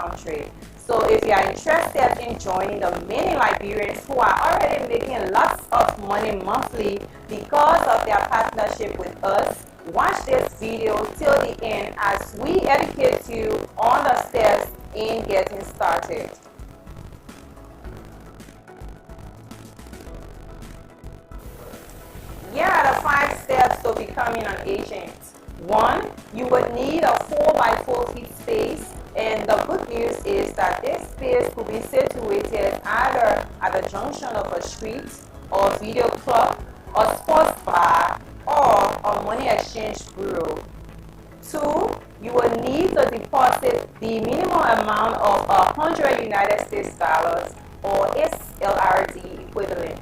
country. So if you are interested in joining the many Liberians who are already making lots of money monthly because of their partnership with us, watch this video till the end as we educate you on the steps in getting started. Here are the 5 steps to becoming an agent. 1. You would need a 4x4 feet space, and the good news is that this space could be situated either at the junction of a street, or video club, a sports bar, or a money exchange bureau. 2. You will need to deposit the minimum amount of 100 United States dollars or its LRD equivalent.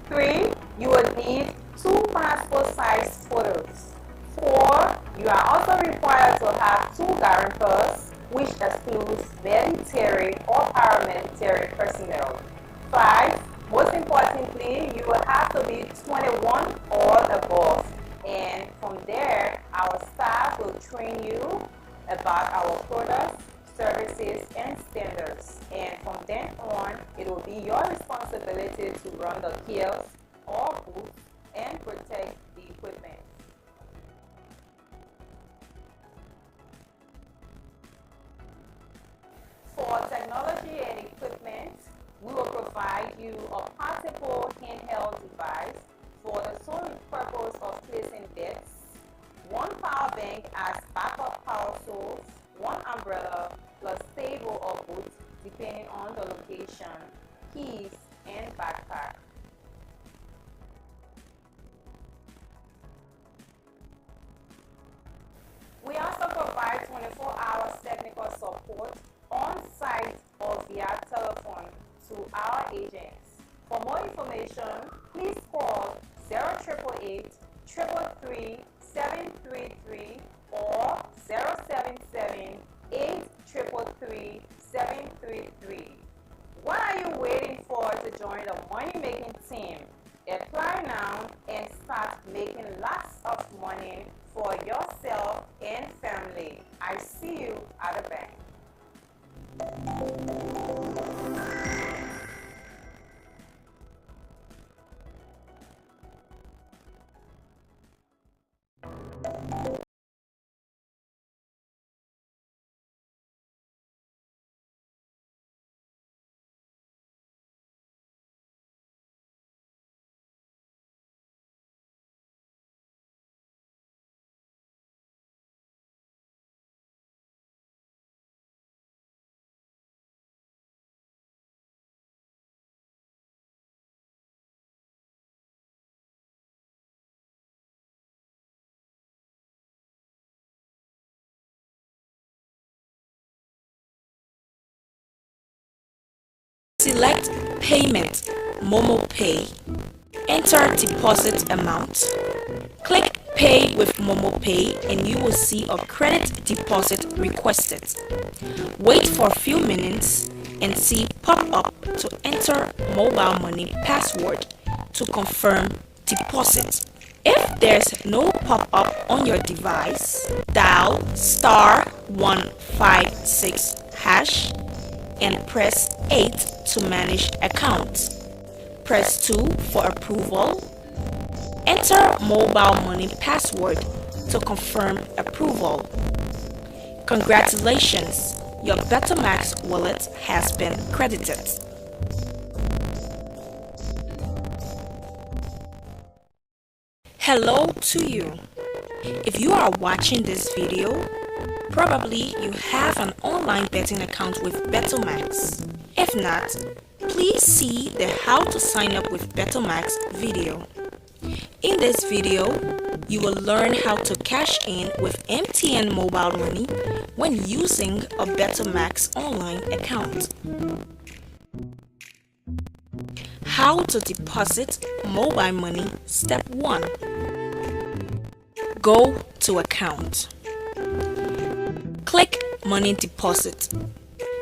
3. You will need 2 passport-sized photos. 4. You are also required to have 2 guarantors, which excludes military or paramilitary personnel. 5. Most importantly, you will have to be 21 or above. And from there, our staff will train you about our products, services, and standards. And from then on, it will be your responsibility to run the kiosks or booths and protect the equipment. For technology and equipment, we will provide you a portable handheld device for the sole purpose of placing bets, 1 power bank as backup power source, 1 umbrella plus table or boot depending on the location, keys, and backpack. We also provide 24 hours technical support on site or via telephone to our agents. For more information, please call 0888 333 733 or 077 833 733. What are you waiting for to join the money-making team? Apply now and start making lots of money for yourself and family. I see you at the bank. Select Payment, Momo Pay. Enter deposit amount. Click Pay with Momo Pay and you will see a credit deposit requested. Wait for a few minutes and see pop up to enter mobile money password to confirm deposit. If there's no pop-up on your device, dial *156# and press 8 to manage account. Press 2 for approval. Enter mobile money password to confirm approval. Congratulations, your BETTOMAX wallet has been credited. Hello to you. If you are watching this video, probably you have an online betting account with BETTOMAX. If not, please see the how to sign up with BETTOMAX video. In this video, you will learn how to cash in with MTN mobile money when using a BETTOMAX online account. How to deposit mobile money. Step 1. Go to account. Click Money Deposit.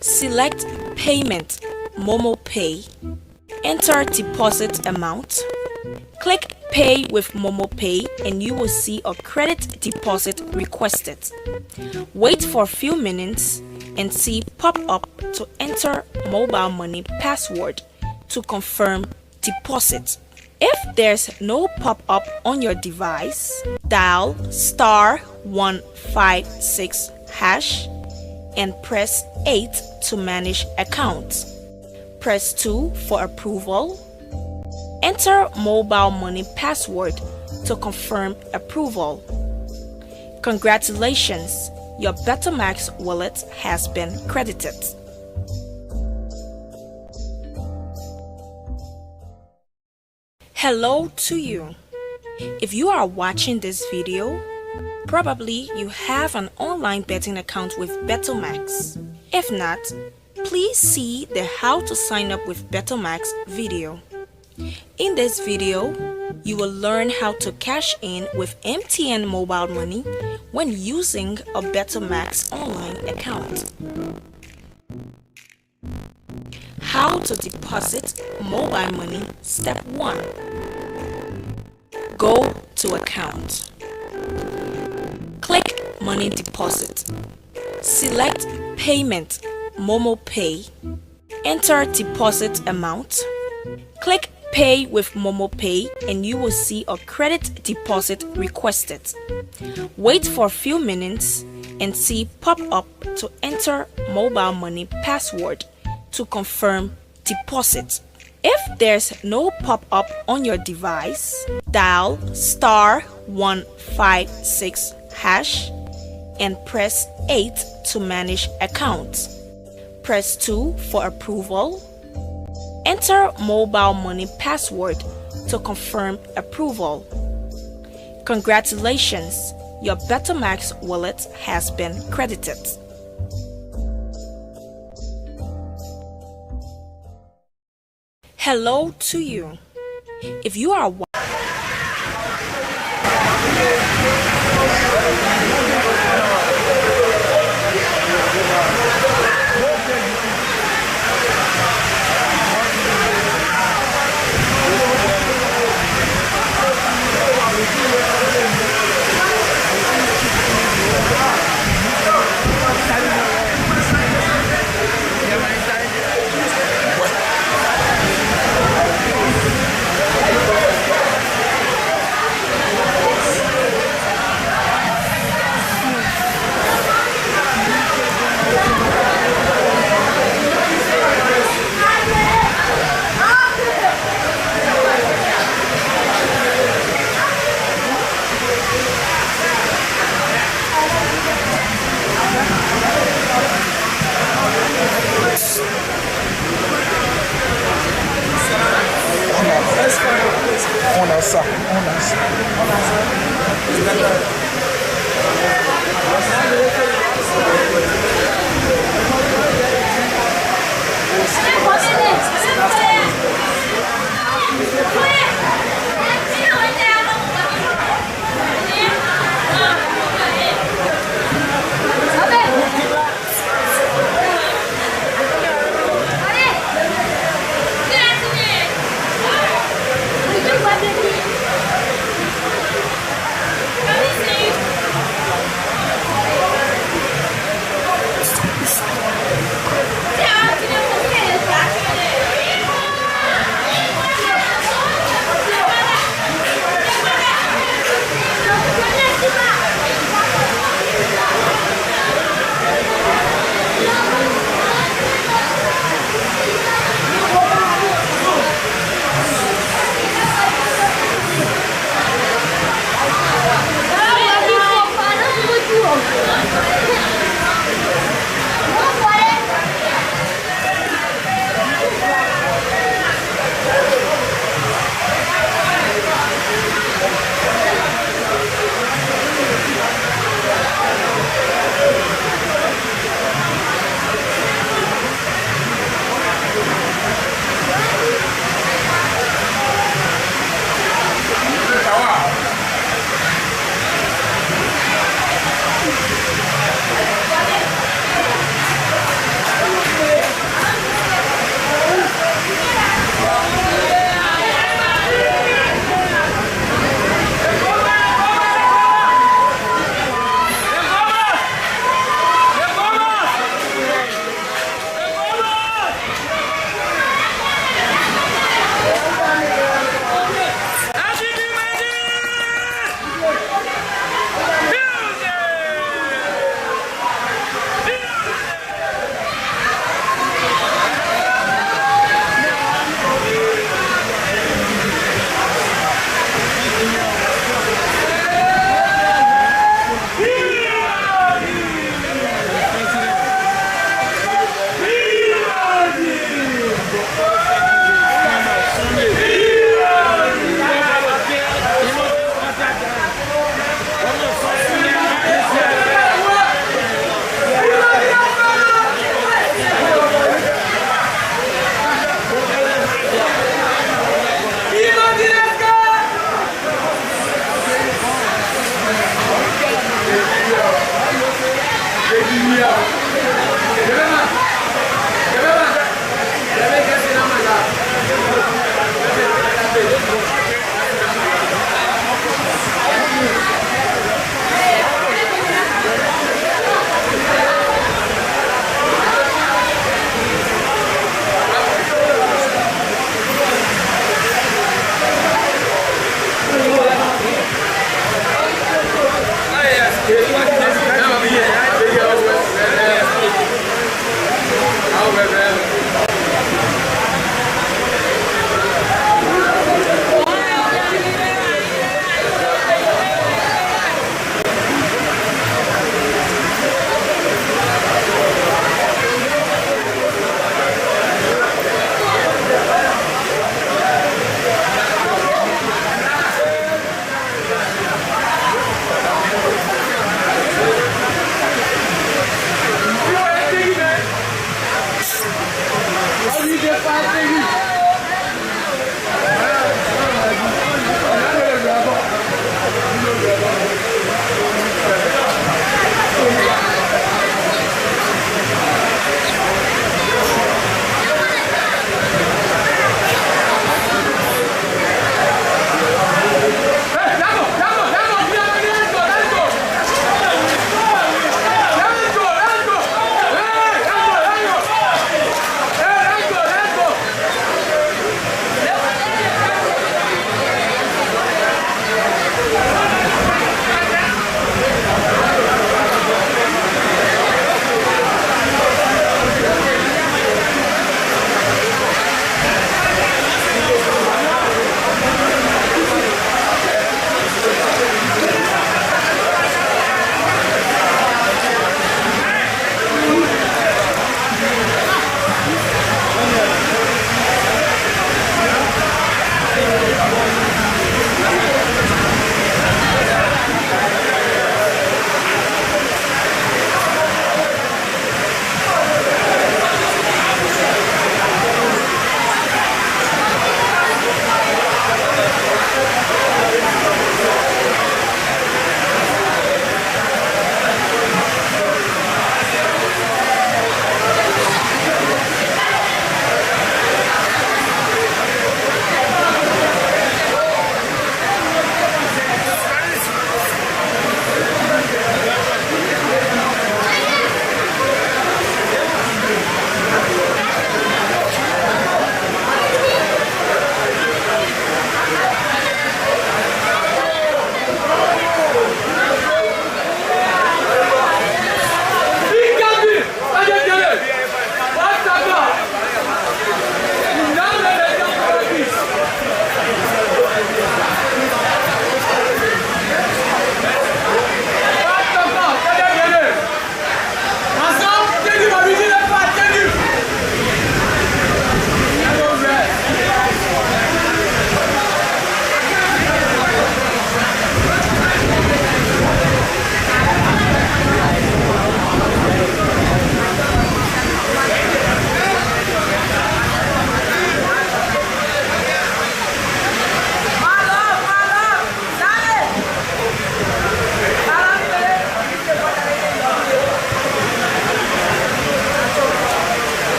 Select Payment, Momo Pay. Enter deposit amount. Click Pay with Momo Pay and you will see a credit deposit requested. Wait for a few minutes and see pop-up to enter mobile money password to confirm deposit. If there's no pop-up on your device, dial *156# and press 8 to manage account. Press 2 for approval. Enter mobile money password to confirm approval. Congratulations, your BETTOMAX wallet has been credited. Hello to you. If you are watching this video, probably you have an online betting account with BETTOMAX. If not, please see the how to sign up with BETTOMAX video. In this video, you will learn how to cash in with MTN mobile money when using a BETTOMAX online account. How to deposit mobile money, step 1. Go to account. Click money deposit. Select payment, Momo Pay. Enter deposit amount. Click pay with Momo Pay and you will see a credit deposit requested. Wait for a few minutes and see pop up to enter mobile money password to confirm deposit. If there's no pop-up on your device, dial *156# and press 8 to manage account. Press 2 for approval. Enter mobile money password to confirm approval. Congratulations, your BETTOMAX wallet has been credited. Hello to you. If you are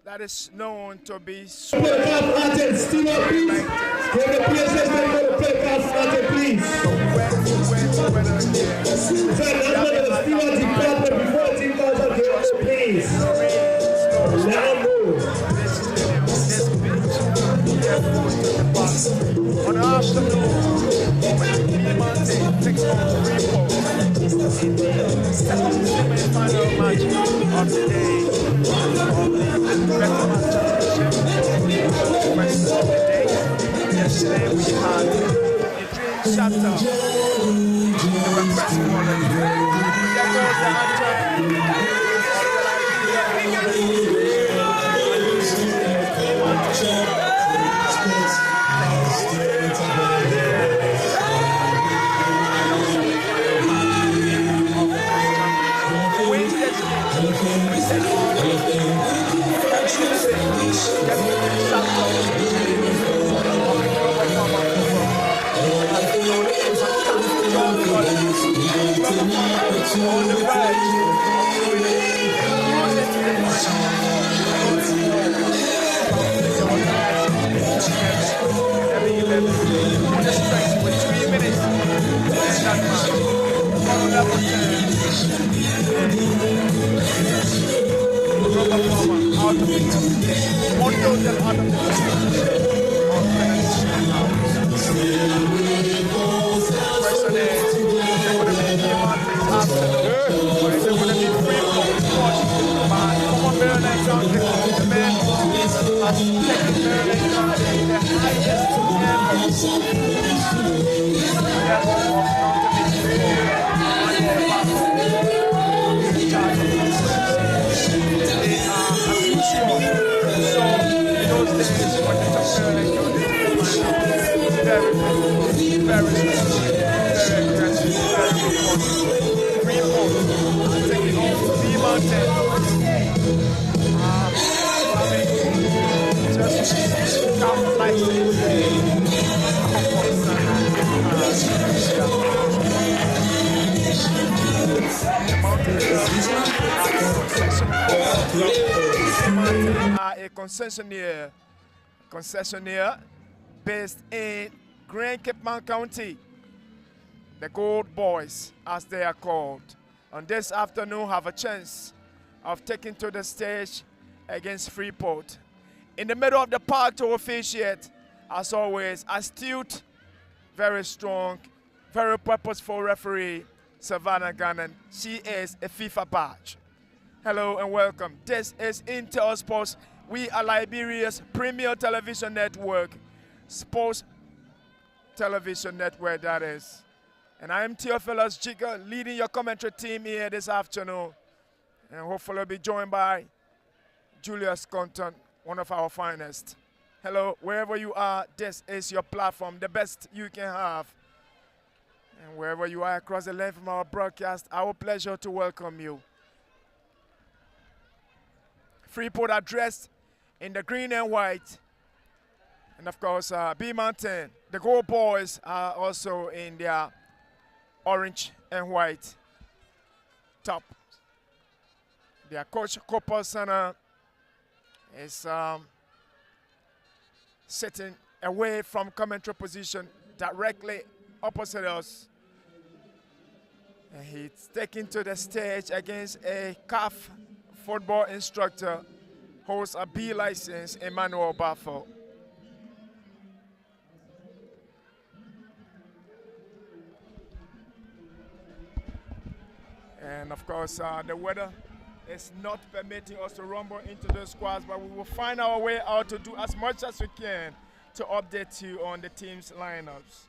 That is known to be on the afternoon when the BEA Mountain takes on Freeport. in the second semi-final match of the day of the BETTOMAX Championship. First of the day. Yesterday we had a dream shatter in the request for the dream. There goes the anthem of the Liberia on the verge of winning into the on the stretch with 3 minutes and that match. Follow that Rubber Farmer out of the game. One total out of the question is, is it going to be BEA Mountain afternoon? Or is it going to be Freeport watched by former Maryland County? The man has taken Maryland County to the highest level of so in those days when they took Maryland County very aggressive, very important. Freeport taking off BEA Mountain. Just come like a concessionaire based in Grand Cape Mount County, the Gold Boys as they are called, and this afternoon have a chance of taking to the stage against Freeport. In the middle of the park to officiate, as always, astute, very strong, very purposeful referee, Savannah Gannon. She is a FIFA badge. Hello and welcome. This is Intel Sports. We are Liberia's premier television network, sports television network that is. And I am Theophilus Jigger, leading your commentary team here this afternoon. And hopefully I'll be joined by Julius Compton, one of our finest. Hello, wherever you are, this is your platform, the best you can have. And wherever you are across the length of our broadcast, our pleasure to welcome you. Freeport are dressed in the green and white. And of course, BEA Mountain, the Gold Boys are also in their orange and white top. Their coach, Copper Sana, is sitting away from commentary position directly opposite us. And he's taken to the stage against a CAF football instructor, holds a B license, Emmanuel Baffo. And of course, the weather is not permitting us to rumble into the squads, but we will find our way out to do as much as we can to update you on the team's lineups.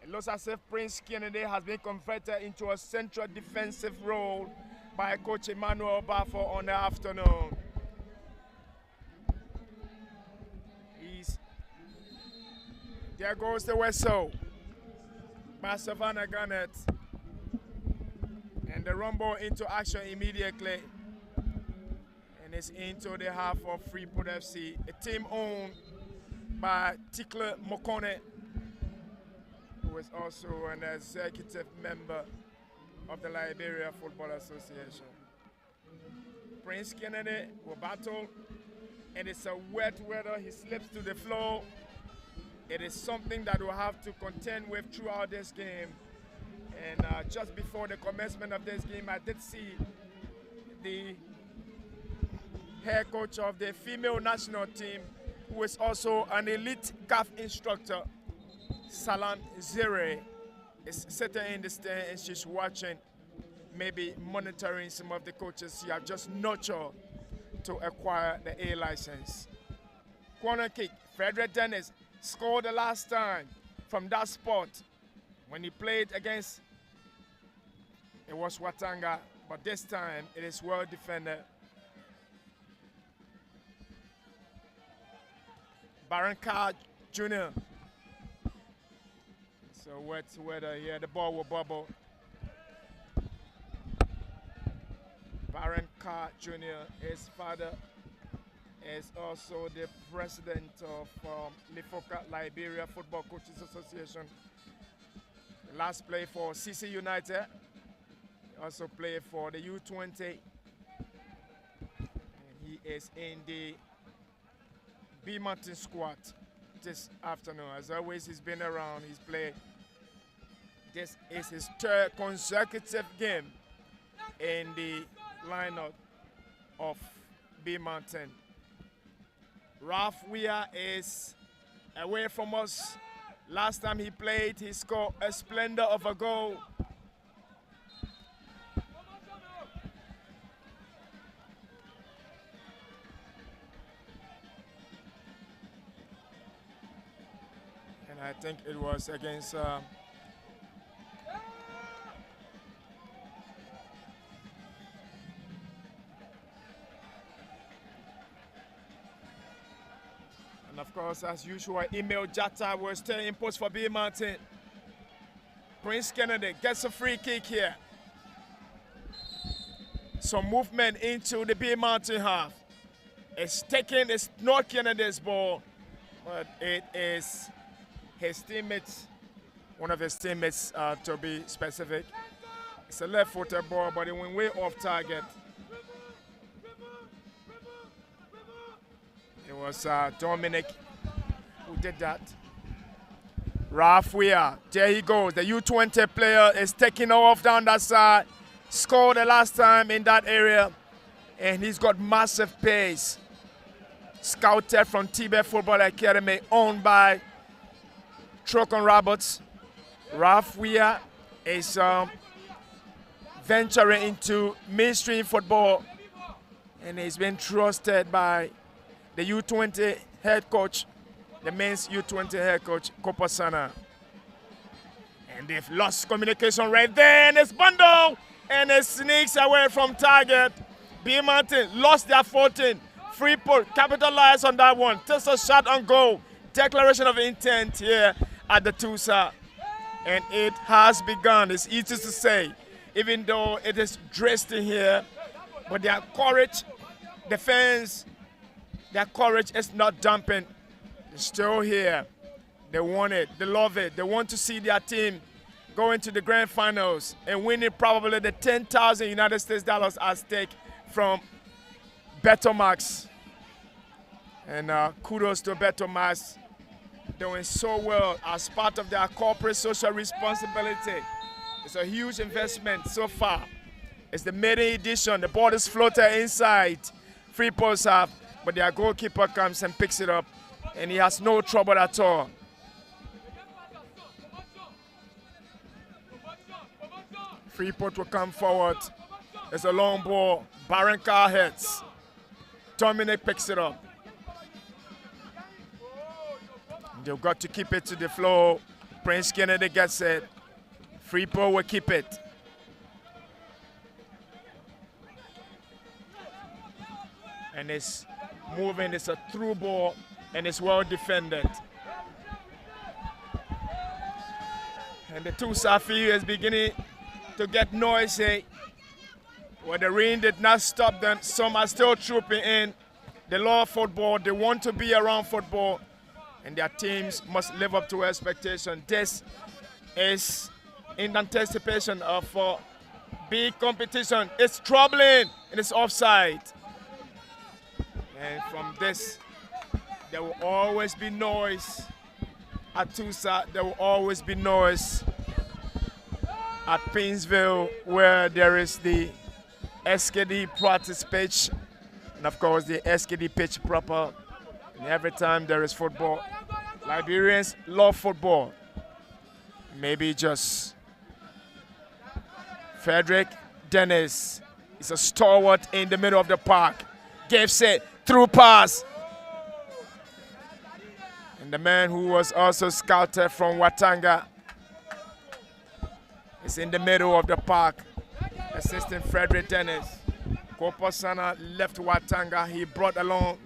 It looks as if Prince Kennedy has been converted into a central defensive role by Coach Emmanuel Baffo on the afternoon. There goes the whistle by Savannah Garnett. And the rumble into action immediately. And it's into the half of Freeport FC, a team owned by Tikle Mokone, who is also an executive member of the Liberia Football Association. Prince Kennedy will battle, and it's a wet weather. He slips to the floor. It is something that we'll have to contend with throughout this game. And just before the commencement of this game, I did see the head coach of the female national team, who is also an elite CAF instructor, Salam Zire, is sitting in the stand and she's watching, maybe monitoring some of the coaches she have just nurtured to acquire the A license. Corner kick, Frederick Dennis scored the last time from that spot when he played against, it was Watanga, but this time it is well defended. Baranka Jr. So what's whether here the ball will bubble. Baranka Jr., his father is also the president of Lifoka Liberia Football Coaches Association. Last played for CC United. He also played for the U20. And he is in the BEA Mountain squad this afternoon. As always, he's been around, he's played. This is his third consecutive game in the lineup of BEA Mountain. Ralph Weir is away from us. Last time he played, he scored a splendor of a goal. And I think it was against and of course, as usual, Emil Jatta will stay in post for BEA Mountain. Prince Kennedy gets a free kick here. Some movement into the BEA Mountain half. It's taking, it's not Kennedy's ball, but it is his teammates, one of his teammates to be specific. It's a left-footed ball, but it went way off target. It was Dominic who did that. Ralph Weir, there he goes. The U20 player is taking off down that side. Scored the last time in that area. And he's got massive pace. Scouted from Tibet Football Academy, owned by Trocon Roberts. Ralph Weir is venturing into mainstream football. And he's been trusted by the U20 head coach, the men's U20 head coach, Kopasana. And they've lost communication right there, and it's bundle, and it sneaks away from target. BEA Mountain lost their 14. Freeport capitalized on that one. Takes a shot on goal. Declaration of intent here at the Tusa. And it has begun. It's easy to say, even though it is dressed in here, but their courage, the fans, their courage is not dumping. They're still here. They want it. They love it. They want to see their team go into the grand finals and winning probably the 10,000 United States dollars at stake from BETTOMAX. And kudos to BETTOMAX, doing so well as part of their corporate social responsibility. It's a huge investment so far. It's the maiden edition. The ball is floated inside. Freeport's half. But their goalkeeper comes and picks it up, and he has no trouble at all. Freeport will come forward. It's a long ball. Baranka hits. Dominic picks it up. They've got to keep it to the floor. Prince Kennedy gets it. Freeport will keep it. And it's moving, it's a through ball, and it's well defended. And the Tusa field is beginning to get noisy. Well, the rain did not stop them. Some are still trooping in. They love football, they want to be around football, and their teams must live up to expectation. This is in anticipation of big competition. It's troubling, and it's offside. And from this, there will always be noise at Tusa. There will always be noise at Painesville, where there is the SKD practice pitch, and of course the SKD pitch proper. And every time there is football, Liberians love football. maybe just Frederick Dennis is a stalwart in the middle of the park. Gives it through pass. And the man who was also scouted from Watanga is in the middle of the park, assisting Frederick Dennis. Kopo Sana left Watanga. He brought along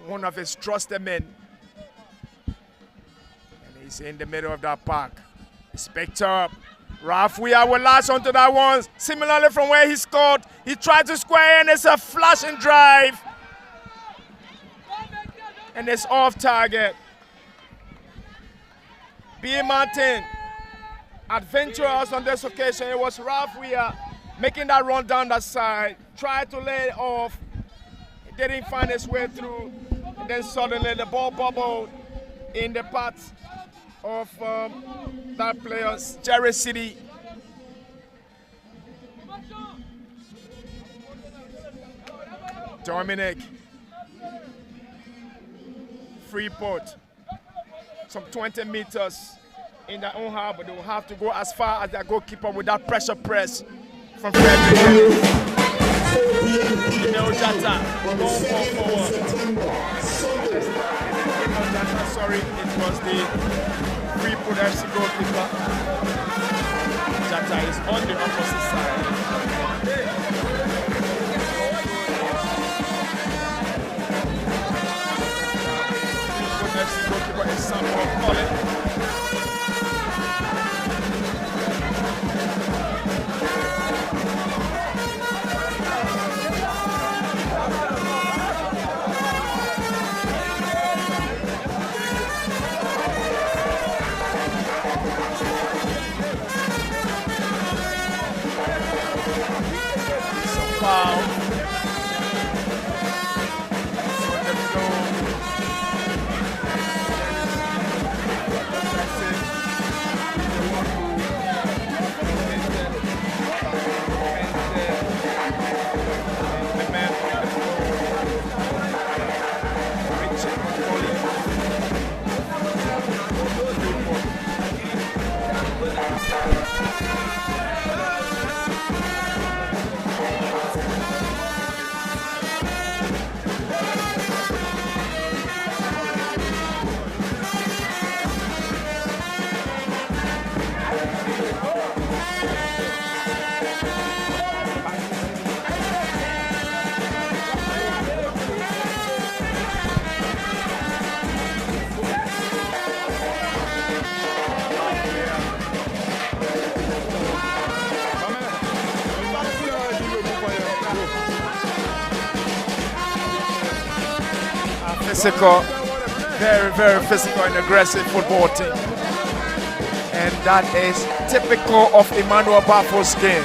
one of his trusted men. And he's in the middle of that park. It's picked up. Ralph Weir will latch onto that one. Similarly from where he scored, he tried to square and it's a flashing drive. And it's off target. BEA Mountain adventurous on this occasion. It was Ralph Weir making that run down the side, tried to lay it off, he didn't find his way through, and then suddenly the ball bubbled in the path of that player's Jerry City. Dominic, Freeport, some 20 meters in their own half, but they will have to go as far as their goalkeeper with that pressure press from Frederick. Neo Jata, long ball forward. Neo Jata, sorry, it was the Freeport FC goalkeeper. Jata is on the opposite side. Freeport FC goalkeeper is Samuel Collins. Wow. Physical, very, very physical and aggressive football team. And that is typical of Emmanuel Bafo's game.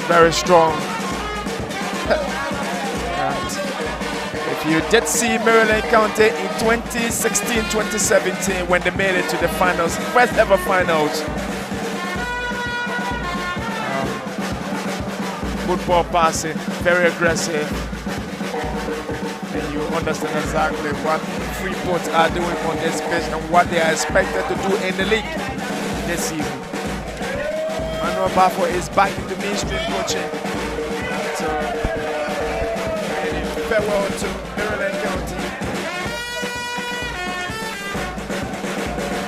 Very strong. And if you did see Maryland County in 2016-2017 when they made it to the finals, first ever finals, football passing, very aggressive. And you understand exactly what Freeport are doing on this pitch and what they are expected to do in the league this season. Emmanuel Bafo is back into mainstream coaching. So, farewell to Maryland County.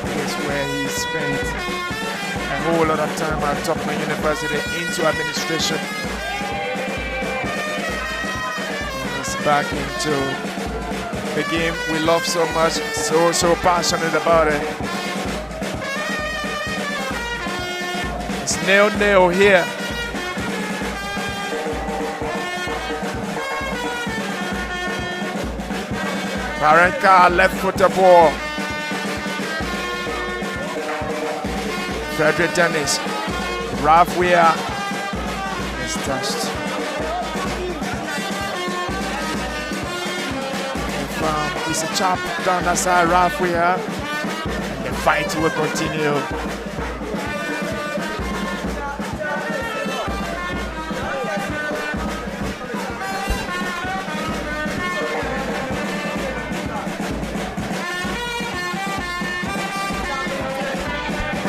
This is where he spent a whole lot of time at Tubman University into administration. Back into the game we love so much, so passionate about it. It's 0-0 here. Parenka left-footed ball. Frederick Dennis, Ralph Weir is touched. It's a chop down that side, Ralph Weir. And the fight will continue.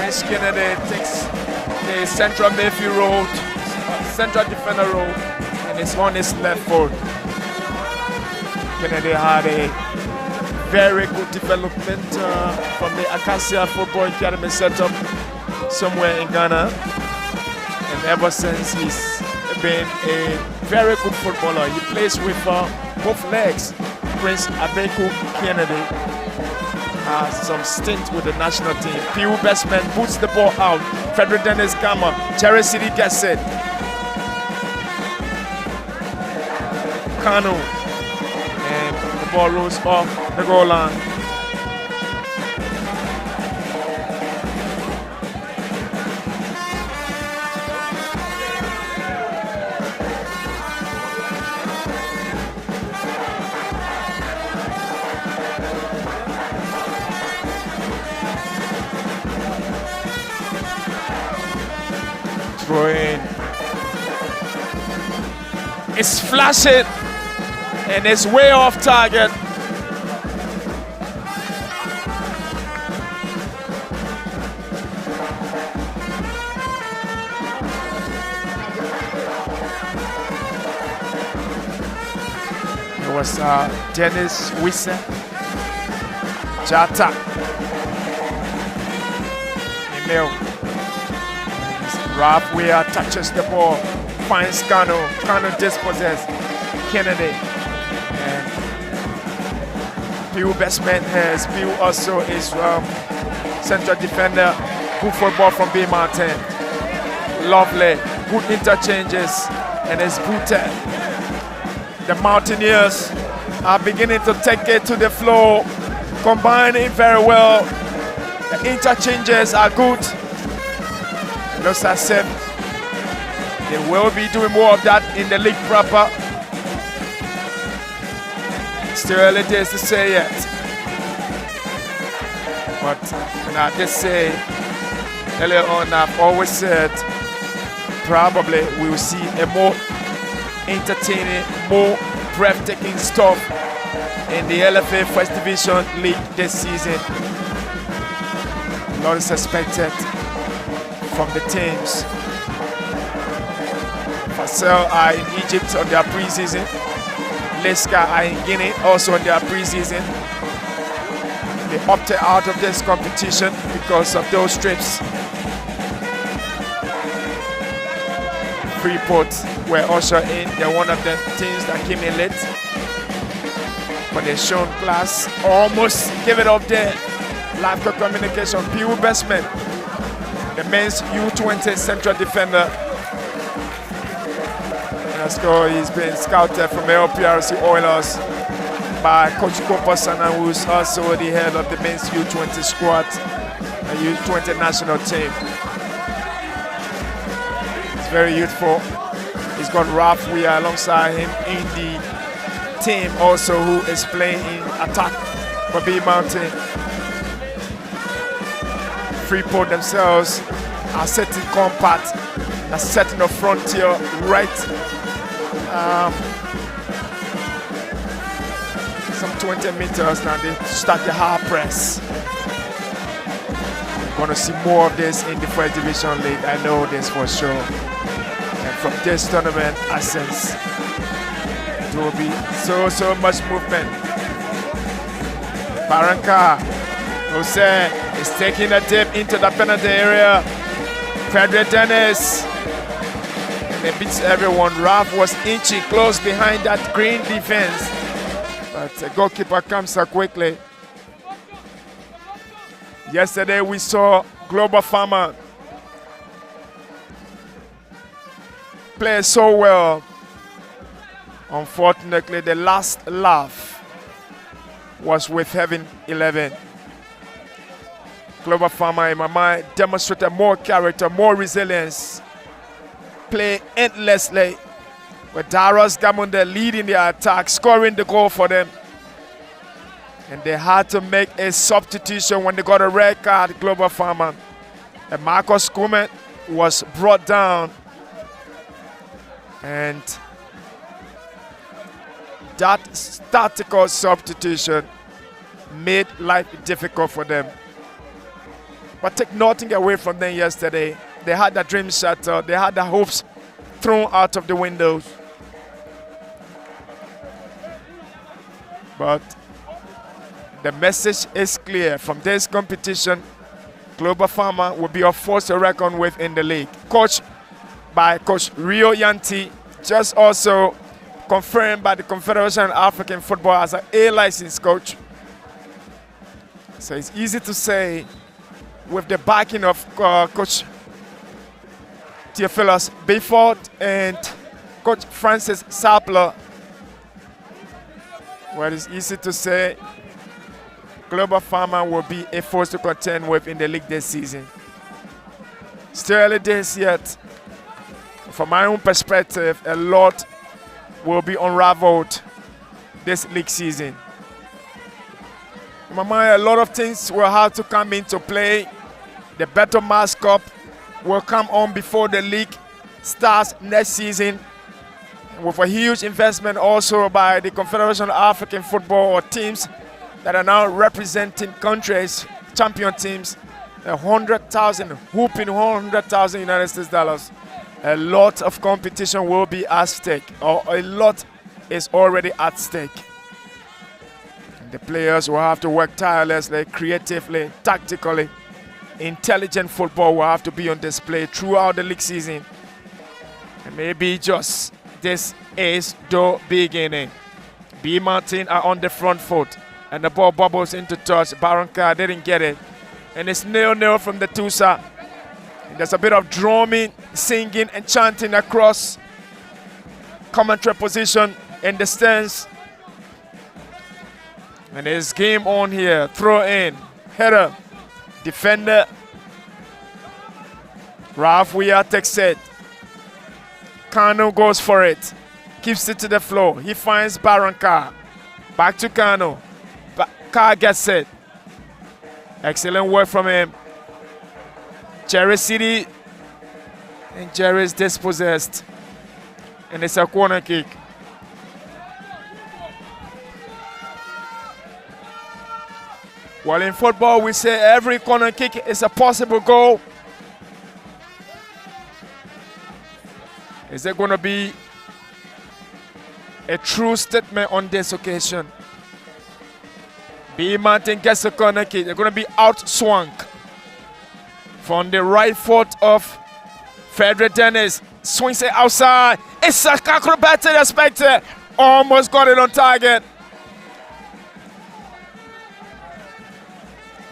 Prince Kennedy takes the central midfield role, central defender role, and is on his left foot. Kennedy had a very good development from the Acacia Football Academy setup somewhere in Ghana, and ever since he's been a very good footballer. He plays with both legs. Prince Abeku Kennedy has some stint with the national team. Pew Bestman puts the ball out. Frederick Dennis Gama, Cherry City gets it. Kanu, and the ball rolls off the goal line. Throwing. It's flashing and it's way off target. It was Dennis Wisse, Jata, Emil. Rob Weir touches the ball, finds Kano. Kano dispossesses Kennedy. And Pew Bestman has Pew also is central defender. Good football from BEA Mountain. Lovely, good interchanges, and it's booted. The Mountaineers are beginning to take it to the floor, combining very well. The interchanges are good. Looks as if they will be doing more of that in the league proper. Still early days to say yet. But I did say earlier on, I've always said probably we will see a more entertaining, more breathtaking stuff in the LFA First Division League this season. A lot is expected from the teams. Fasel are in Egypt on their preseason. Leska are in Guinea also on their preseason. They opted out of this competition because of those trips. Freeport were also in. They're one of the teams that came in late. But they've shown class. Almost give it up there. Live communication. Pew Bestman, the men's U20 central defender. Let's go. He's been scouted from LPRC Oilers by Coach Kopasana, who's also the head of the men's U20 squad, the U20 national team. He's very youthful. He's got Ralph Weir alongside him in the team also, who is playing in attack for BEA Mountain. Freeport themselves are setting compact, are setting the frontier right some 20 meters now. They start the hard press. We're going to see more of this in the First Division League. I know this for sure. And from this tournament, I sense there will be so much movement. Barranca, Jose is taking a dip into the penalty area. Frederick Dennis. And they beats everyone. Ralph was inching close behind that green defense. But the goalkeeper comes up quickly. Yesterday we saw Global Farmer play so well. Unfortunately, the last laugh was with Heaven 11. Global Farmer, in my mind, demonstrated more character, more resilience, play endlessly. With Darius Gamunde leading their attack, scoring the goal for them. And they had to make a substitution when they got a red card, Global Farmer. And Marcus Kumet was brought down. And that tactical substitution made life difficult for them. But take nothing away from them yesterday. They had their dreams shattered. They had their hopes thrown out of the windows. But the message is clear. From this competition, Global Farmer will be a force to reckon with in the league. Coached by Coach Rio Yanti, just also confirmed by the Confederation of African Football as an A licensed coach. So it's easy to say, with the backing of Coach Theophilus Bayford and Coach Francis Sapler, well, it's easy to say Global Farmer will be a force to contend with in the league this season. Still early days yet. From my own perspective, a lot will be unraveled this league season. In my mind, a lot of things will have to come into play. The BETTOMAX Cup will come on before the league starts next season, with a huge investment also by the Confederation of African Football, or teams that are now representing countries, champion teams, 100,000, whooping 100,000 United States dollars. A lot of competition will be at stake, or a lot is already at stake. The players will have to work tirelessly, creatively, tactically. Intelligent football will have to be on display throughout the league season. And maybe just this is the beginning. BEA Mountain are on the front foot, and the ball bubbles into touch. Barranca didn't get it, and it's 0-0 from the Tusa. There's a bit of drumming, singing, and chanting across commentary position in the stands. And there's game on here. Throw in, header, defender. Ralph Weir takes it. Kano goes for it. Keeps it to the floor. He finds Barranca. Back to Kano. Car gets it. Excellent work from him. Jerry City. And Jerry is dispossessed. And it's a corner kick. Well, in football, we say every corner kick is a possible goal. Is there going to be a true statement on this occasion? BEA Mountain gets a corner kick. They're going to be outswung from the right foot of Frederick Dennis. Swings it outside. It's a acrobatic expected. Almost got it on target.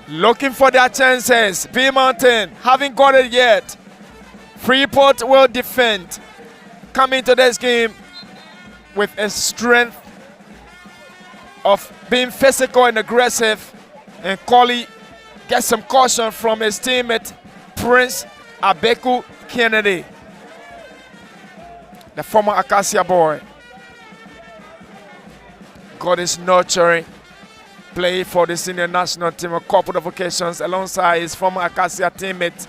Looking for their chances. BEA Mountain haven't got it yet. Freeport will defend. Come into this game with a strength of being physical and aggressive. And Colley gets some caution from his teammate, Prince Abeku Kennedy, the former Acacia boy. God is nurturing. Play for the senior national team a couple of occasions alongside his former Acacia teammate,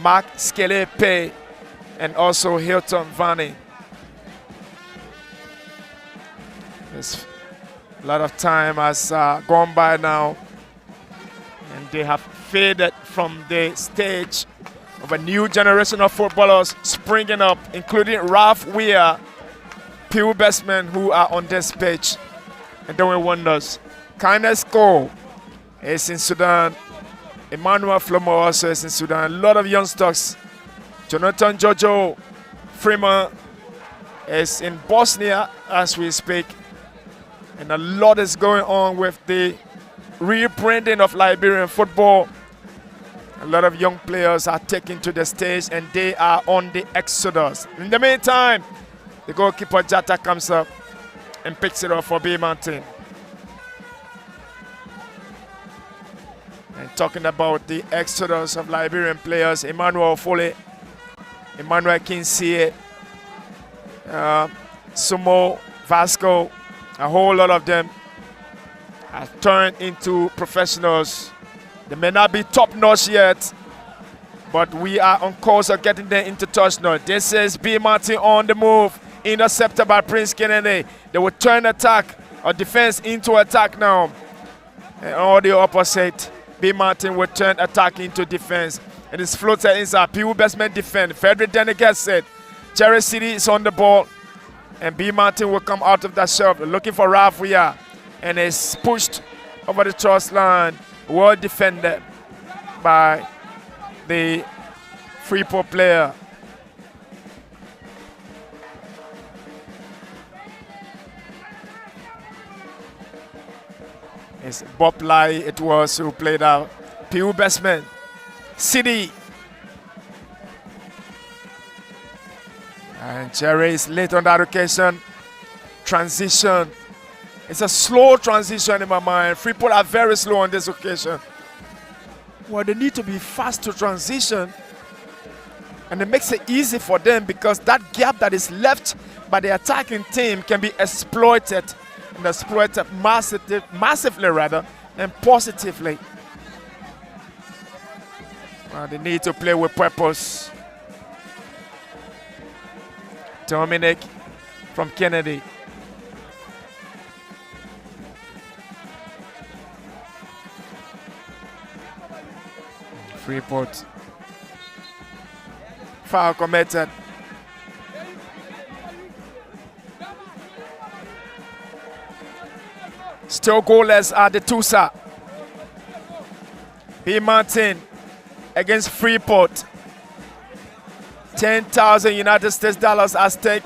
Mark Skelepe, and also Hilton Vanny. There's a lot of time has gone by now, and they have faded from the stage of a new generation of footballers springing up, including Ralph Weir, Pew Bestman, who are on this page and doing wonders. Kindness Cole is in Sudan. Emmanuel Flomo also is in Sudan. A lot of youngsters. Jonathan Jojo Freeman is in Bosnia as we speak. And a lot is going on with the rebranding of Liberian football. A lot of young players are taken to the stage and they are on the exodus. In the meantime, the goalkeeper Jata comes up and picks it up for BEA Mountain. And talking about the exodus of Liberian players, Emmanuel Foley, Emmanuel Kinsey, Sumo, Vasco, a whole lot of them have turned into professionals. They may not be top-notch yet, but we are on course of getting them into touch-notch. This is BEA Mountain on the move, intercepted by Prince Kennedy. They will turn attack or defense into attack now. And all the opposite. BEA BEA Mountain will turn attack into defense. It is floated inside. PU Bestman defend. Frederick Denny gets it. Cherry City is on the ball. And BEA Mountain will come out of that shove. Looking for Ralph Weah. And it's pushed over the cross line. Well defended by the Freeport player. It's Bob Lai, it was, who played out. PU Bestman. City. And Cherry is late on that occasion. Transition. It's a slow transition in my mind. Freeport are very slow on this occasion. Well, they need to be fast to transition. And it makes it easy for them because that gap that is left by the attacking team can be exploited. And exploited massively rather, and positively. They need to play with purpose. Dominic from Kennedy. Freeport. Foul committed. Still goalless at the Tusa. BEA Mountain against Freeport. 10,000 United States dollars at stake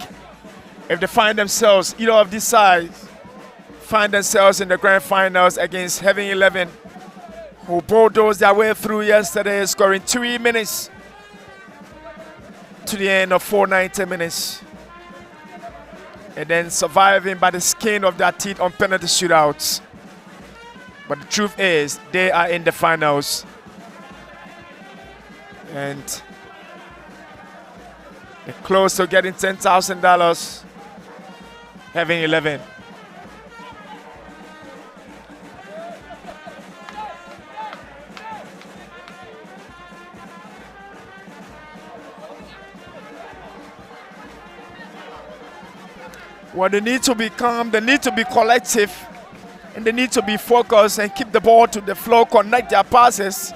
if they find themselves, either of these sides, find themselves in the grand finals against Heaven 11, who bulldozed their way through yesterday, scoring 3 minutes to the end of 490 minutes. And then surviving by the skin of their teeth on penalty shootouts. But the truth is, they are in the finals. And they're close to getting $10,000. Having 11. Well, they need to be calm, they need to be collective, and they need to be focused and keep the ball to the floor, connect their passes.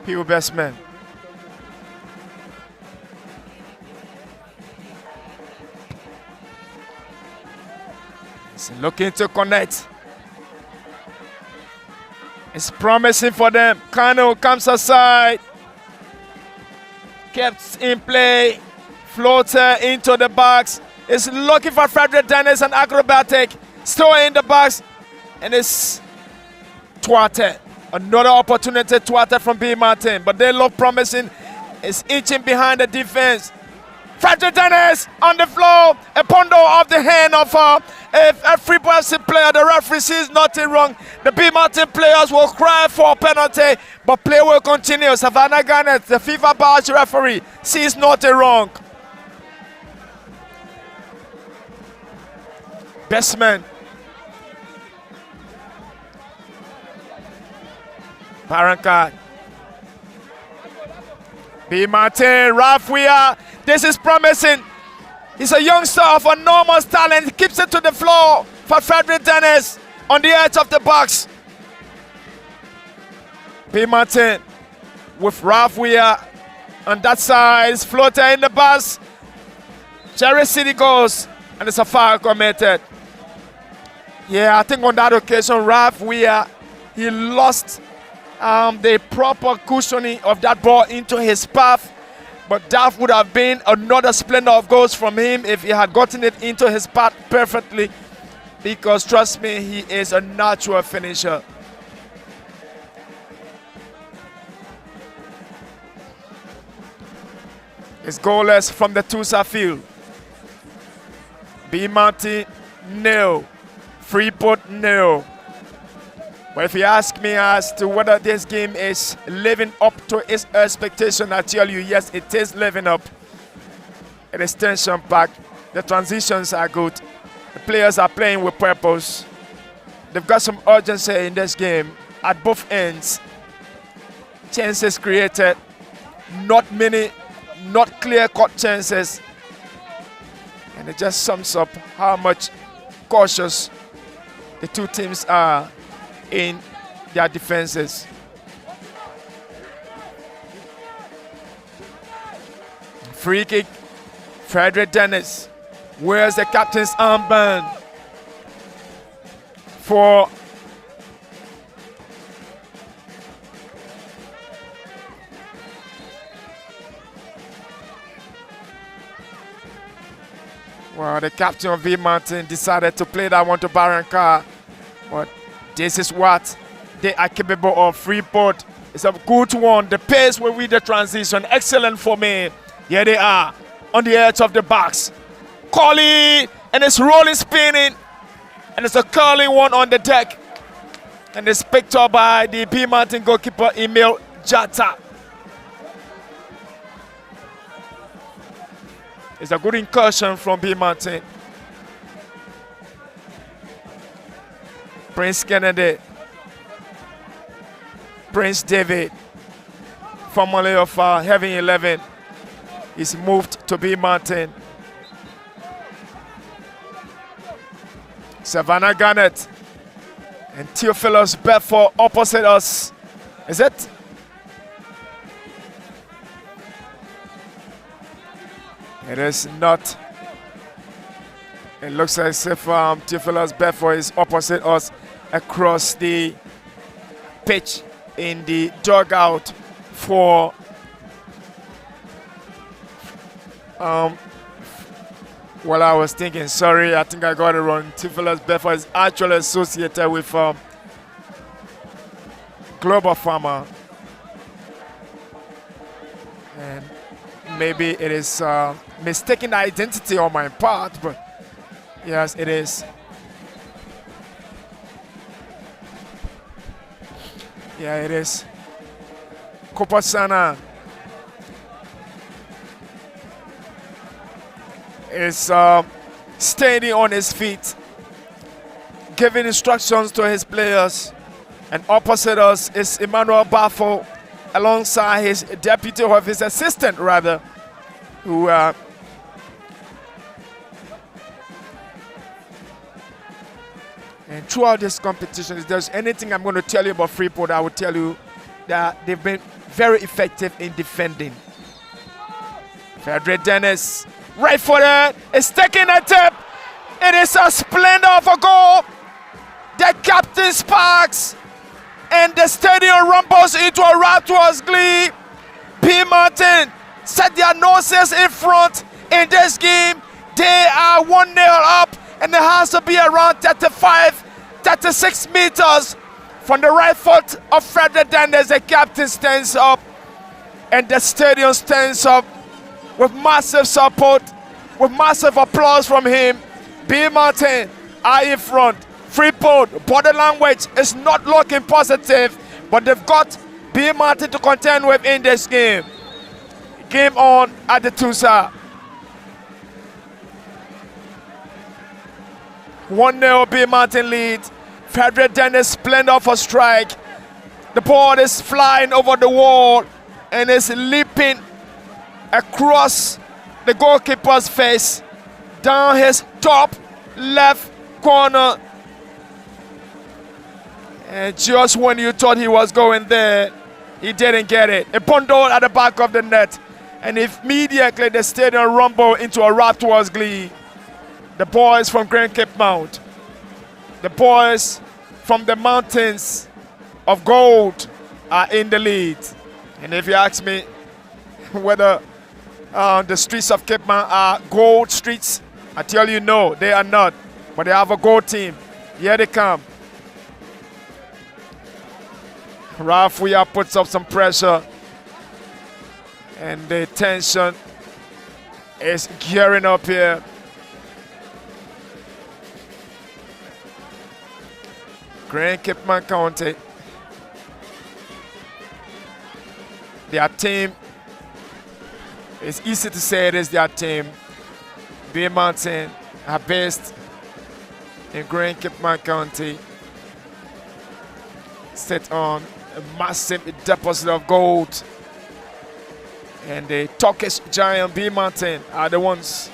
PU Bestman. Looking to connect. It's promising for them. Kano comes aside. Kept in play. Floater into the box. It's looking for Frederick Dennis and acrobatic. Still in the box. And it's Twate. Another opportunity Twate from BEA Mountain. But they look promising. It's inching behind the defense. Frederick Dennis on the floor. A pondo off the hand of a Freeport FC player. The referee sees nothing wrong. The BEA Mountain players will cry for a penalty, but play will continue. Savannah Garnett, the FIFA badge referee, sees nothing wrong. Bestman. Paranka. BEA Mountain, Ralph Weah. This is promising. He's a youngster of enormous talent. He keeps it to the floor for Frederick Dennis on the edge of the box. BEA Mountain with Ralph Weah on that side. Floater in the bus. Cherry City goes, and it's a foul committed. Yeah, I think on that occasion, Ralph Weah, he lost the proper cushioning of that ball into his path. But that would have been another splendor of goals from him if he had gotten it into his path perfectly. Because trust me, he is a natural finisher. It's goalless from the Tusa field. BEA Mountain, nil. Freeport, nil. But if you ask me as to whether this game is living up to its expectation, I tell you, yes, it is living up. It is tension-packed. The transitions are good. The players are playing with purpose. They've got some urgency in this game at both ends. chances created, not many, not clear-cut chances. And it just sums up how much cautious the two teams are in their defenses. Free kick, Frederick Dennis. Where's the captain's armband for well, the captain of BEA Mountain decided to play that one to Barranca, but this is what they are capable of. Freeport is a good one. The pace will read the transition, excellent for me. Here they are on the edge of the box. Collie, and it's rolling, spinning, and it's a curling one on the deck. And it's picked up by the BEA Mountain goalkeeper, Emil Jata. It's a good incursion from BEA Mountain. Prince Kennedy, Prince David, formerly of Heaven 11, is moved to BEA Mountain. Savannah Garnett and Theophilus Bedford opposite us. Is it? It is not. It looks as if Theophilus Bedford is opposite us across the pitch in the dugout for well, I was thinking, sorry, I think I got it wrong. Theophilus Bedford is actually associated with Global Farmer. And maybe it is mistaken identity on my part, but yes, it is. Yeah, it is. Kopasana is standing on his feet, giving instructions to his players. And opposite us is Emmanuel Baffo, alongside his deputy, or his assistant rather, who and throughout this competition, if there's anything I'm going to tell you about Freeport, I will tell you that they've been very effective in defending. Frederick Dennis, right footed, is taking a tip. It is a splendor of a goal. The captain sparks, and the stadium rumbles into a rapturous glee. BEA Mountain set their noses in front in this game. They are 1-0 up, and it has to be around 36 meters from the right foot of Frederick Dennis. The captain stands up, and the stadium stands up with massive support, with massive applause from him. BEA Mountain are in front. Freeport, body language is not looking positive, but they've got BEA Mountain to contend with in this game. Game on at the Tusa. 1-0 BEA Mountain lead. Frederick Dennis splendor for strike. The ball is flying over the wall and is leaping across the goalkeeper's face, down his top left corner. And just when you thought he was going there, he didn't get it. A bundle at the back of the net. And immediately the stadium rumbled into a rapturous glee. The boys from Grand Cape Mount, the boys from the mountains of gold are in the lead. And if you ask me whether the streets of Cape Mount are gold streets, I tell you no, they are not. But they have a gold team. Here they come. Rafuya puts up some pressure, and the tension is gearing up here. Grand Cape Mount County, their team, it's easy to say it is their team. BEA Mountain are based in Grand Cape Mount County, sit on a massive deposit of gold. And the Turkish giant BEA Mountain are the ones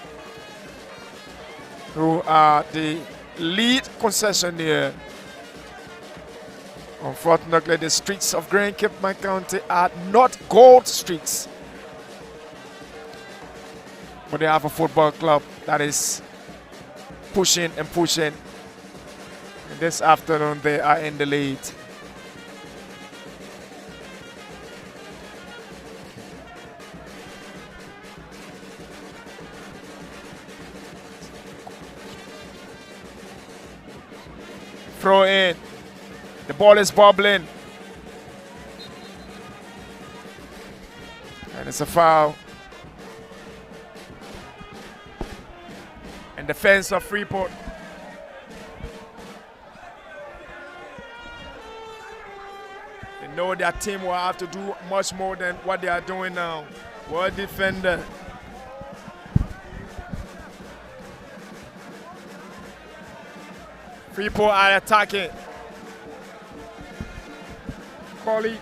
who are the lead concessionaire. Unfortunately, the streets of Grand Cape County are not gold streets, but they have a football club that is pushing and pushing. And this afternoon, they are in the lead. Throw in. The ball is bubbling. And it's a foul. And defense of Freeport. They know their team will have to do much more than what they are doing now. Well defended. Freeport are attacking. Coley.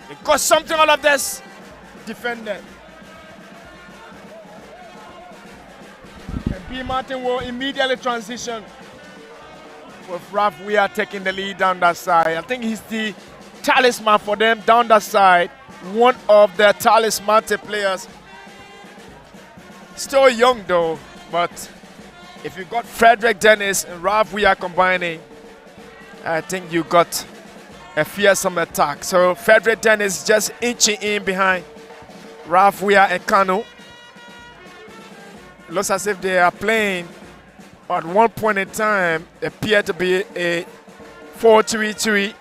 They got something out of this. Defended. And BEA Mountain will immediately transition with Ralph Weir taking the lead down that side. I think he's the talisman for them down that side. One of their talismanic players. Still young though, but if you got Frederick Dennis and Ralph Weir combining, I think you got a fearsome attack. So Frederick Dennis just inching in behind Ralph Weir and Kanu. It looks as if they are playing at one point in time appeared to be a 4-3-3,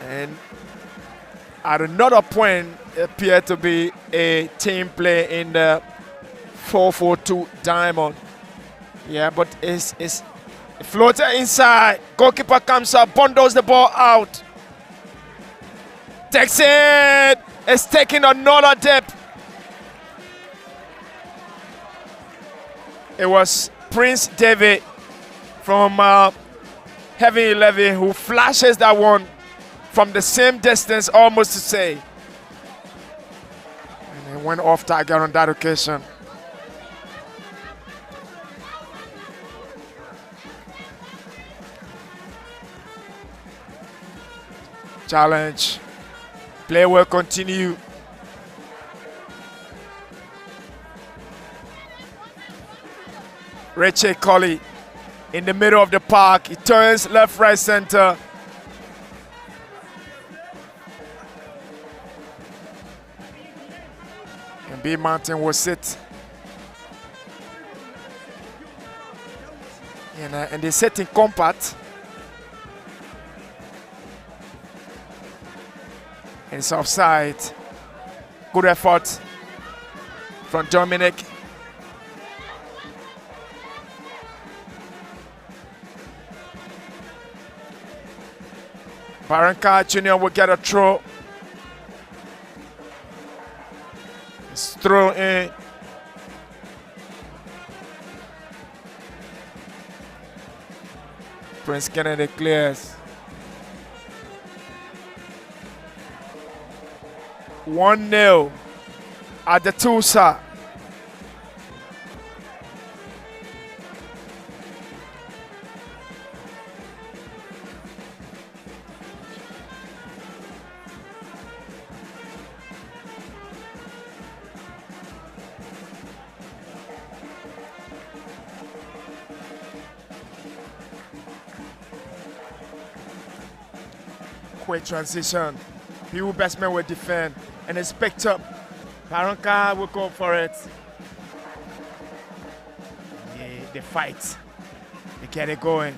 and at another point it appeared to be a team play in the 4-4-2 diamond. Yeah, but it's floater inside. Goalkeeper comes up, bundles the ball out. Takes it. It's taking another dip. It was Prince David from Heavy 11 who flashes that one from the same distance, almost to say. And he went off target on that occasion. Challenge. Play will continue. Richie Colley in the middle of the park. He turns left, right, center. And BEA Mountain will sit. And they sit in compact. And it's offside. Good effort from Dominic. Barranca Jr. will get a throw. It's thrown in. Prince Kennedy clears. 1-0 at the Tusa. Quick transition. Few best men will defend. And it's picked up. Barranca will go for it. They fight. They get it going.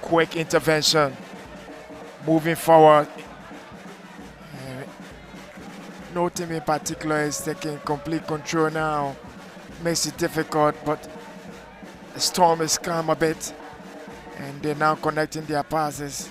Quick intervention. Moving forward. No team in particular is taking complete control now. Makes it difficult, but the storm is calm a bit. And they're now connecting their passes.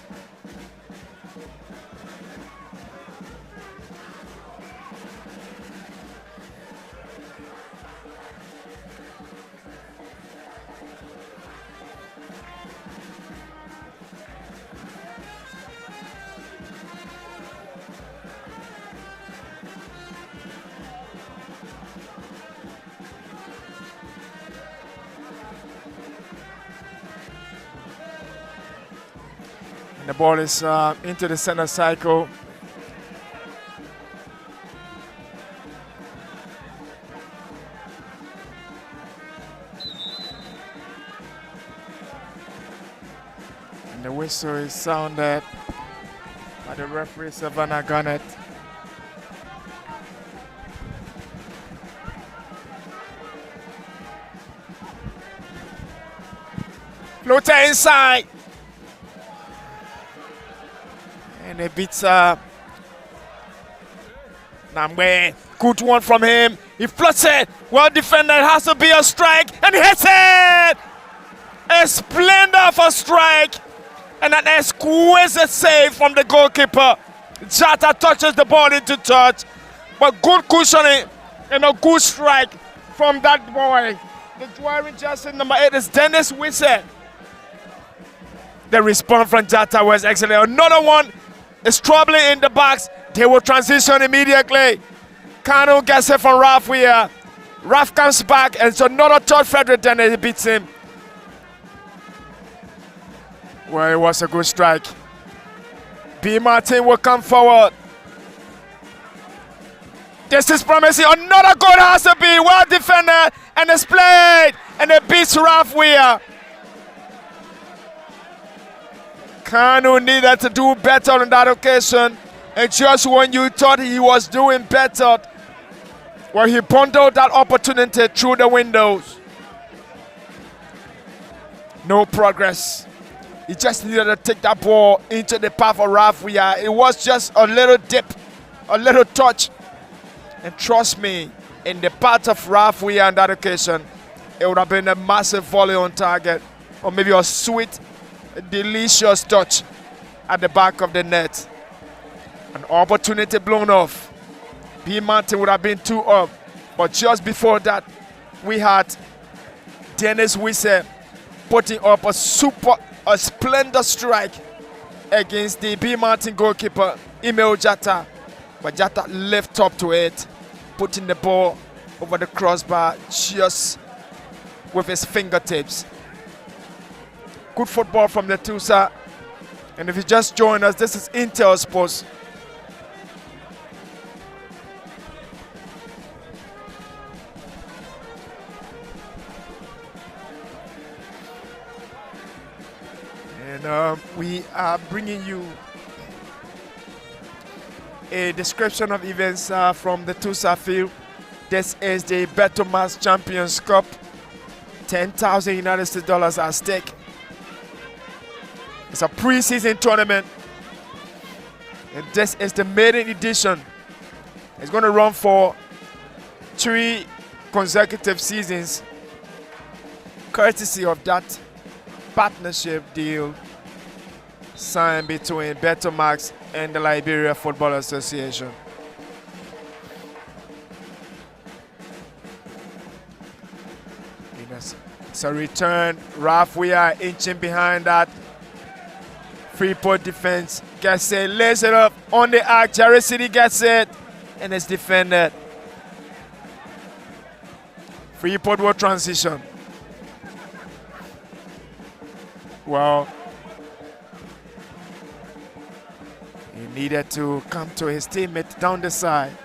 And the ball is into the center cycle. And the whistle is sounded by the referee, Savannah Garnett. Floater inside. And it beats Namwe. Good one from him. He floats it. Well defended. Has to be a strike. And he hits it. A splendor of a strike. And an exquisite save from the goalkeeper. Jata touches the ball into touch. But good cushioning and a good strike from that boy. The drawing jersey number 8 is Dennis Wisse. The response from Jata was excellent. Another one is troubling in the box. They will transition immediately. Kanu gets it from Ralph here. Ralph comes back, and so another third Frederick Dennis beats him. Well, it was a good strike. BEA Mountain will come forward. This is promising. Another goal has to be well defended, and it's played, and it beats Ralph Weir. Kanu needed to do better on that occasion, and just when you thought he was doing better, well, he bundled that opportunity through the windows. No progress. He just needed to take that ball into the path of Ralph Weir. It was just a little dip, a little touch. And trust me, in the path of Ralph Weir on that occasion, it would have been a massive volley on target, or maybe a sweet, delicious touch at the back of the net. An opportunity blown off. BEA Mountain would have been 2 up, but just before that, we had Dennis Wisse putting up a splendid strike against the BEA Mountain goalkeeper, Emil Jata. But Jata left up to it, putting the ball over the crossbar just with his fingertips. Good football from the Tusa. And if you just join us, this is Intel Sports. And we are bringing you a description of events from the Tusa field. This is the BETTOMAX Champions Cup. 10,000 United States dollars at stake. It's a preseason tournament, and this is the maiden edition. It's going to run for 3 consecutive seasons, courtesy of that partnership deal signed between BETTOMAX and the Liberia Football Association. It's a return. Ralph Weir inching behind that. Freeport defense gets it, lays it up on the arc. Jerry City gets it, and it's defended. Freeport will transition. Well, he needed to come to his teammate down the side.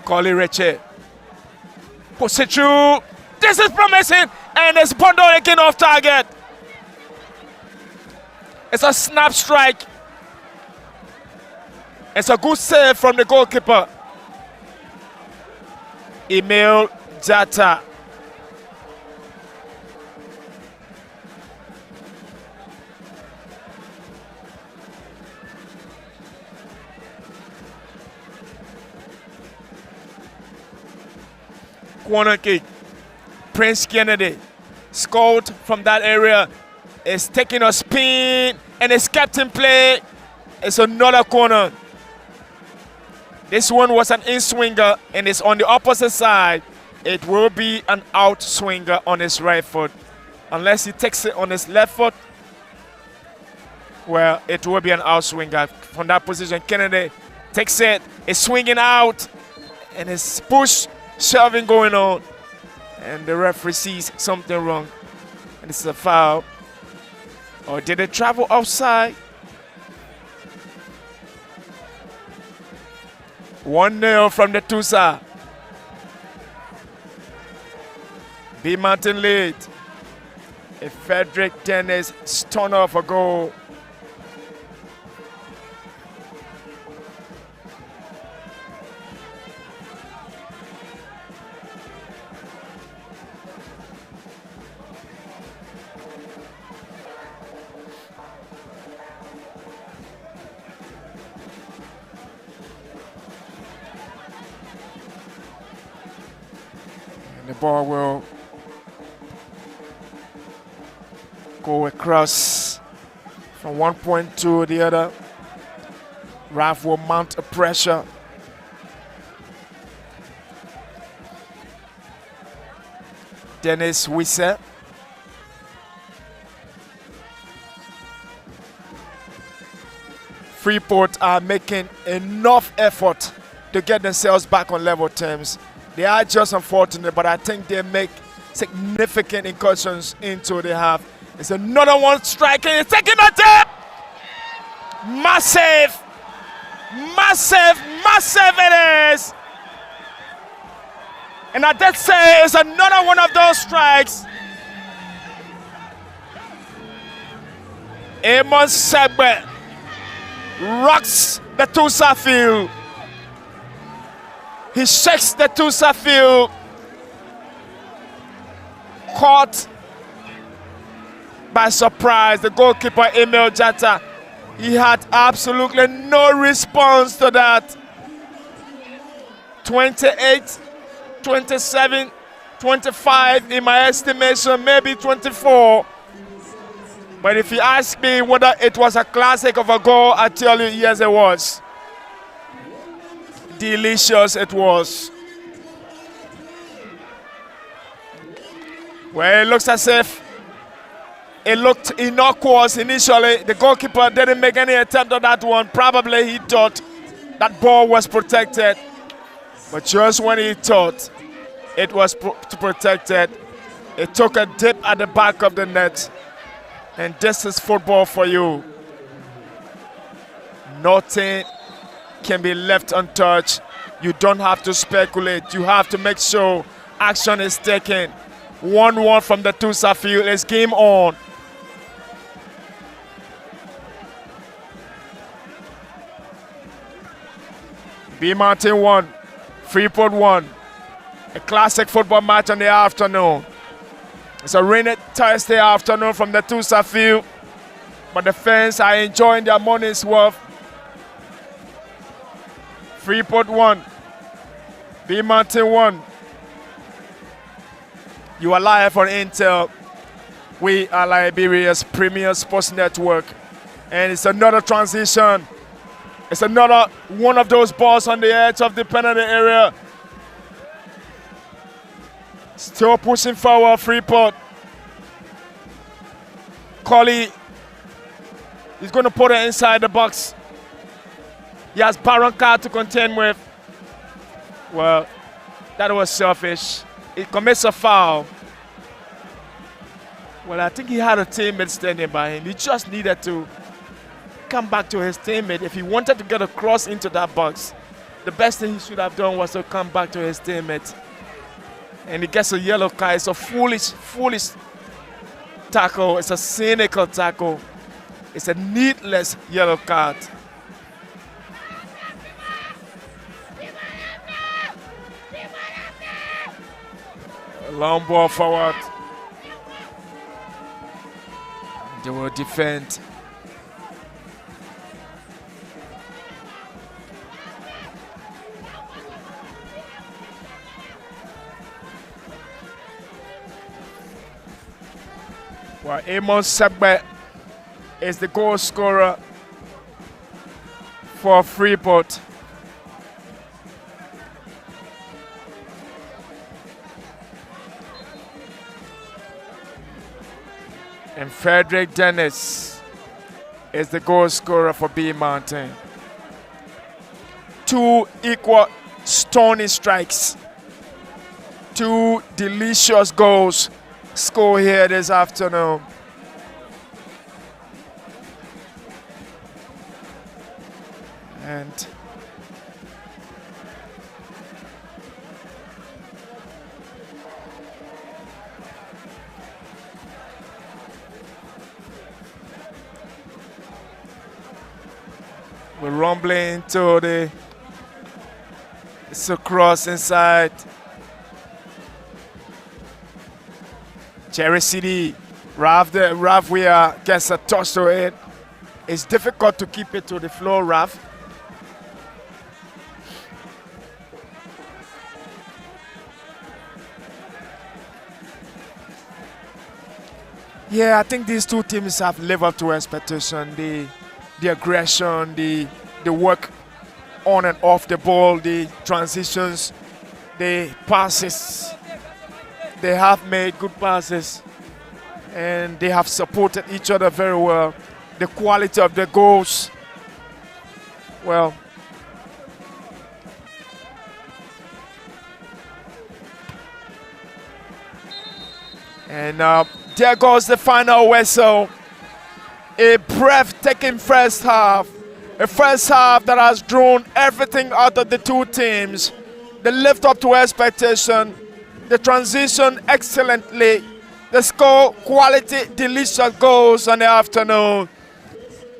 Collie Richie puts it through. This is promising, and it's bundled again off target. It's a snap strike. It's a good save from the goalkeeper, Emil Jata. Corner kick. Prince Kennedy scored from that area. It's taking a spin and it's kept in play. It's another corner. This one was an in-swinger and it's on the opposite side. It will be an out-swinger on his right foot. Unless he takes it on his left foot, well, it will be an out-swinger. From that position, Kennedy takes it, is swinging out, and it's push, shoving going on. And the referee sees something wrong, and it's a foul. Or did it travel outside? 1-0 from the Tusa. BEA Mountain lead. A Frederick Dennis stunner of a goal. And the ball will go across from one point to the other. Raf will mount a pressure. Dennis Wisse. Freeport are making enough effort to get themselves back on level terms. They are just unfortunate, but I think they make significant incursions into the half. It's another one striking. It's taking a tip. Massive, massive, massive it is. And I did say it's another one of those strikes. Amos Segbe rocks the Tusa field. He shakes the Tusa field. Caught by surprise, the goalkeeper Emil Jatta. He had absolutely no response to that. 28, 27, 25 in my estimation, maybe 24. But if you ask me whether it was a classic of a goal, I tell you, yes, it was. Delicious it was. Well, it looks as if it looked innocuous initially. The goalkeeper didn't make any attempt on that one. Probably he thought that ball was protected. But just when he thought it was protected, it took a dip at the back of the net. And this is football for you. Nothing can be left untouched. You don't have to speculate. You have to make sure action is taken. 1-1 from the Tusa field. It's game on. BEA Mountain 1, Freeport 1. A classic football match in the afternoon. It's a rainy Thursday afternoon from the Tusa field, but the fans are enjoying their money's worth. Freeport 1, BEA Mountain 1. You are live on Intel. We are Liberia's premier sports network. And it's another transition. It's another one of those balls on the edge of the penalty area. Still pushing forward, Freeport. Colley is going to put it inside the box. He has Baranka to contend with. Well, that was selfish. He commits a foul. Well, I think he had a teammate standing by him. He just needed to come back to his teammate. If he wanted to get a cross into that box, the best thing he should have done was to come back to his teammate. And he gets a yellow card. It's a foolish tackle. It's a cynical tackle. It's a needless yellow card. A long ball forward. They will defend. Well, Amos Segbe is the goal scorer for Freeport. And Frederick Dennis is the goal scorer for BEA Mountain. Two equal stony strikes. Two delicious goals scored here this afternoon. excellent. We're rumbling to the it's a cross inside. Cherry City, Rav Weir gets a touch to it. It's difficult to keep it to the floor, Rav. Yeah, I think these two teams have lived up to expectation. The aggression, the work on and off the ball, the transitions, the passes. They have made good passes and they have supported each other very well. The quality of the goals, well, and there goes the final whistle. A breathtaking first half. A first half that has drawn everything out of the two teams. They lived up to expectation. The transition excellently. They score quality, delicious goals on the afternoon.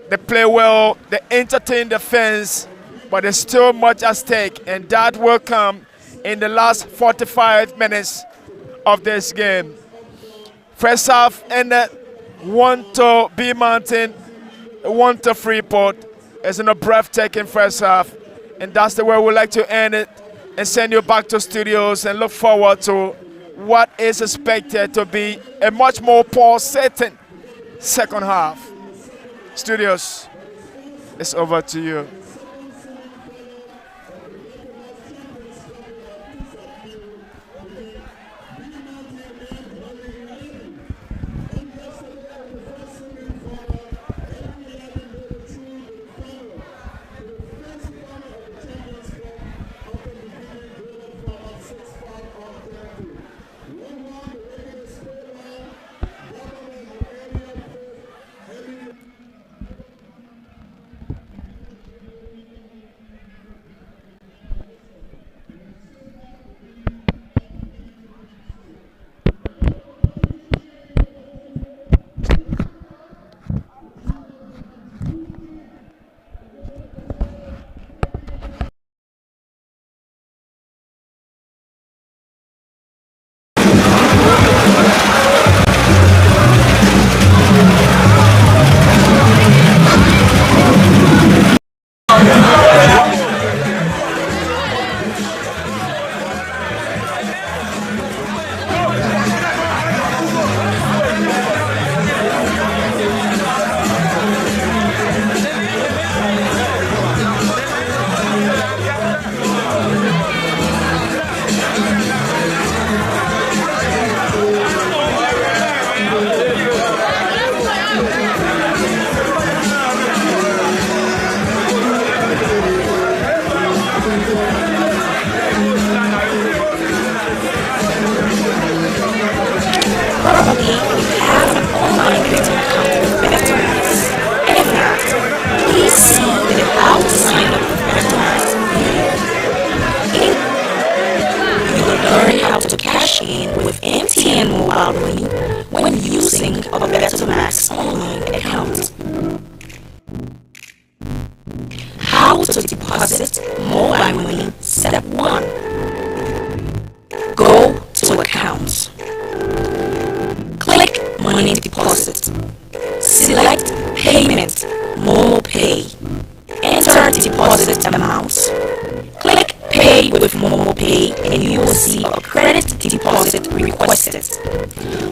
They play well, they entertain the fans, but there's still much at stake, and that will come in the last 45 minutes of this game. First half ended 1-2 BEA Mountain, 1-2 Freeport. It's in a breathtaking first half, and that's the way we like to end it and send you back to studios and look forward to what is expected to be a much more pulsating second half. Studios, it's over to you. Probably you have an online betting account with BETTOMAX. If not, please see the how to sign up with BETTOMAX video. You will learn how to cash in with MTN mobile money when using a BETTOMAX online account. How to deposit mobile money. Step 1. Go to Accounts. Click Money Deposit. Select Payment, Momo Pay. Enter deposit amounts. Click Pay with Momo Pay and you will see a credit deposit requested.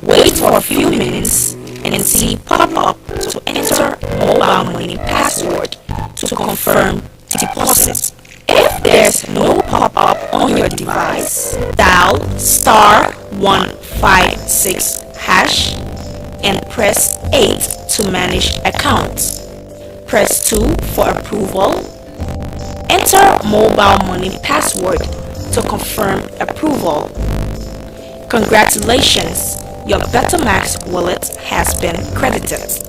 Wait for a few minutes and see pop up to enter mobile money password to confirm the deposit. If there's no pop-up on your device, dial *156# and press 8 to manage account. Press 2 for approval. Enter mobile money password to confirm approval. Congratulations, your BETTOMAX wallet has been credited.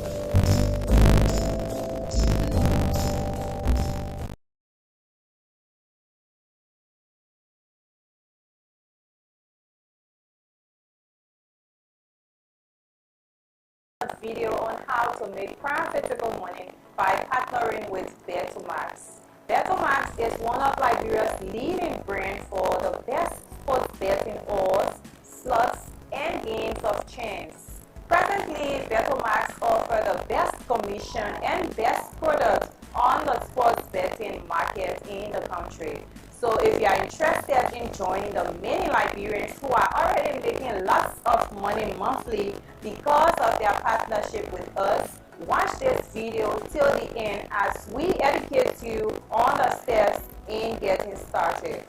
video on how to make profitable money by partnering with BETTOMAX. BETTOMAX is one of Liberia's leading brands for the best sports betting odds, slots, and games of chance. Presently, BETTOMAX offers the best commission and best products on the sports betting market in the country. So if you are interested in joining the many Liberians who are already making lots of money monthly because of their partnership with us, watch this video till the end as we educate you on the steps in getting started.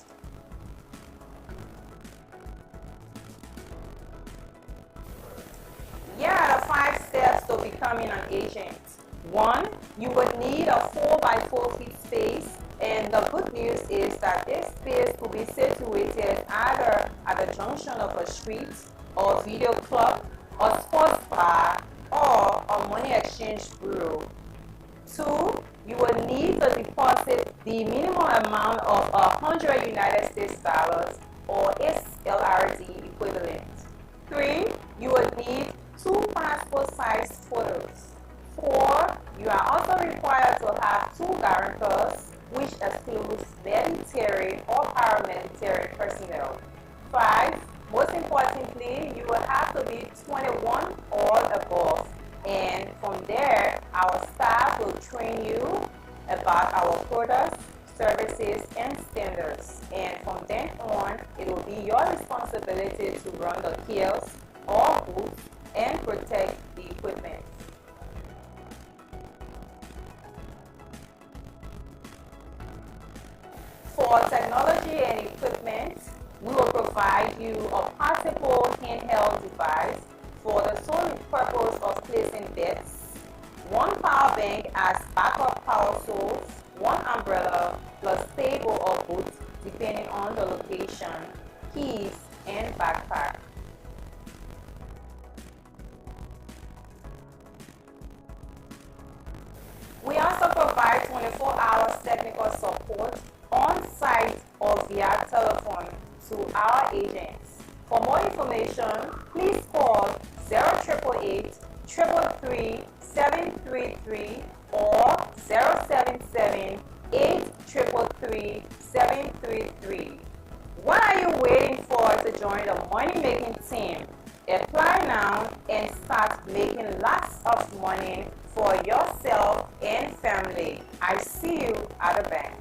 Here are the 5 steps to becoming an agent. 1. You would need a 4x4 feet space, and the good news is that this space could be situated either at the junction of a street, or video club, a sports bar, or a money exchange bureau. 2. You will need to deposit the minimum amount of $100 United States dollars, or its LRD equivalent. 3. You will need 2 passport-sized photos. 4. You are also required to have 2 guarantors, which excludes military or paramilitary personnel. 5. Most importantly, you will have to be 21 or above, and from there, our staff will train you about our products, services, and standards. And from then on, it will be your responsibility to run the kiosks or booths and protect the equipment. For technology and equipment, we will provide you a portable handheld device for the sole purpose of placing bets, 1 power bank as backup power source, 1 umbrella plus table or booth depending on the location, keys, and backpack. We also provide 24 hours technical support on site or via telephone to our agents. For more information, please call 0888 333 733 or 077 833 733. What are you waiting for to join the money-making team? Apply now and start making lots of money for yourself and family. I see you at the bank.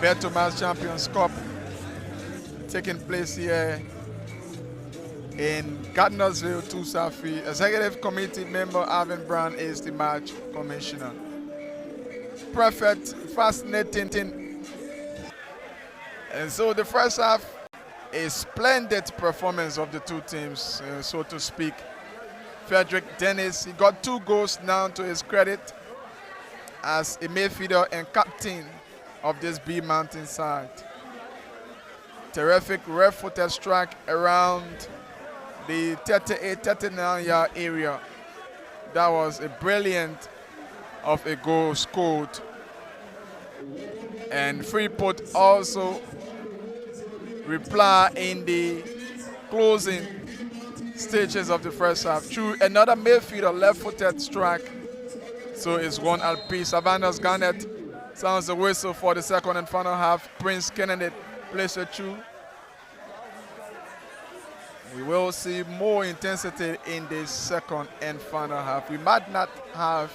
BETTOMAX Champions Cup taking place here in Gardnersville, Tusafi. Executive Committee member Alvin Brown is the match commissioner. Perfect, fascinating. And so the first half, a splendid performance of the two teams, so to speak. Frederick Dennis, he got 2 goals now to his credit as a midfielder and captain of this BEA Mountain side. Terrific left-footed strike around the 38-39 area. That was a brilliant of a goal scored. And Freeport also reply in the closing stages of the first half through another midfielder left-footed strike. So it's one apiece. Savannah's Garnet sounds the whistle for the second and final half. Prince Kennedy plays it through. We will see more intensity in the second and final half. We might not have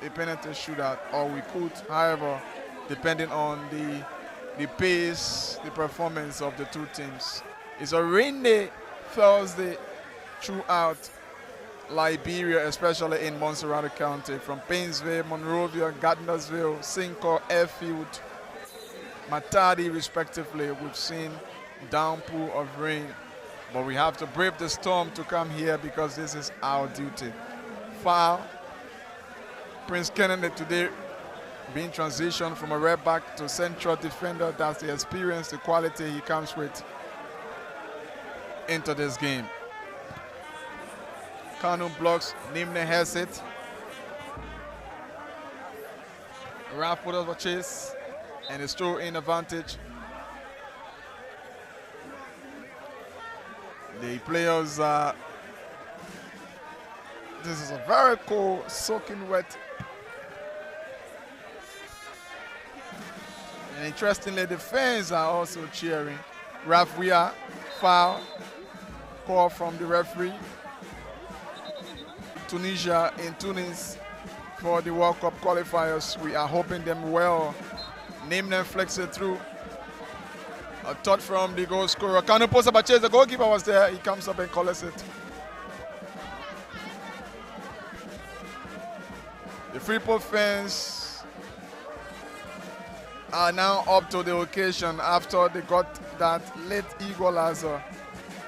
a penalty shootout, or we could, however, depending on the pace, the performance of the two teams. It's a rainy Thursday throughout Liberia, especially in Montserrat County, from Painesville, Monrovia, Gardnersville, Sinclair, Airfield, Matadi, respectively. We've seen downpour of rain, but we have to brave the storm to come here because this is our duty. Foul. Prince Kennedy today being transitioned from a right back to central defender. That's the experience, the quality he comes with into this game. Kanu blocks, Nimne has it. Ralph put over chase, and it's throw in advantage. The players, this is a very cold, soaking wet. And interestingly, the fans are also cheering. Ralph Weah, foul, call from the referee. Tunisia in Tunis for the World Cup qualifiers. We are hoping them well. Nimne flex it through. A touch from the goal scorer. Kanu post up a chase. The goalkeeper was there. He comes up and collects it. The Freeport fans are now up to the occasion after they got that late equalizer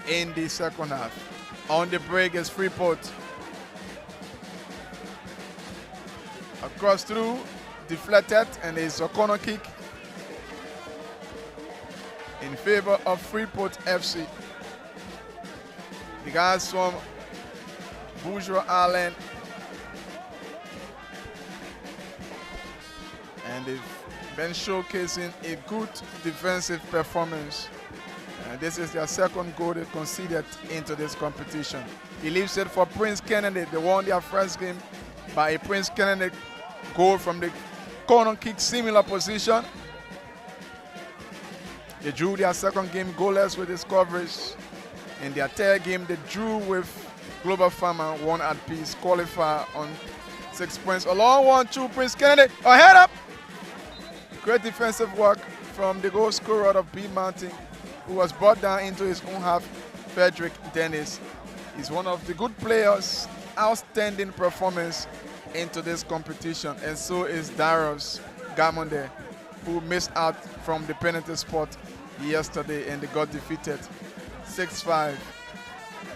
in the second half. On the break is Freeport. Across through, deflected, and it's a corner kick in favor of Freeport FC. The guys from Bourgeois Island, and they've been showcasing a good defensive performance. And this is their second goal they conceded into this competition. He leaves it for Prince Kennedy. They won their first game by a Prince Kennedy goal from the corner kick, similar position. They drew their second game goalless with his coverage. In their third game, they drew with Global Farmer, one at peace, qualify on 6 points. A long 1-2, Prince Kennedy, a head up. Great defensive work from the goal scorer of BEA Mountain, who was brought down into his own half, Frederick Dennis. He's one of the good players, outstanding performance into this competition, and so is Darius Gamonde, who missed out from the penalty spot yesterday and they got defeated 6-5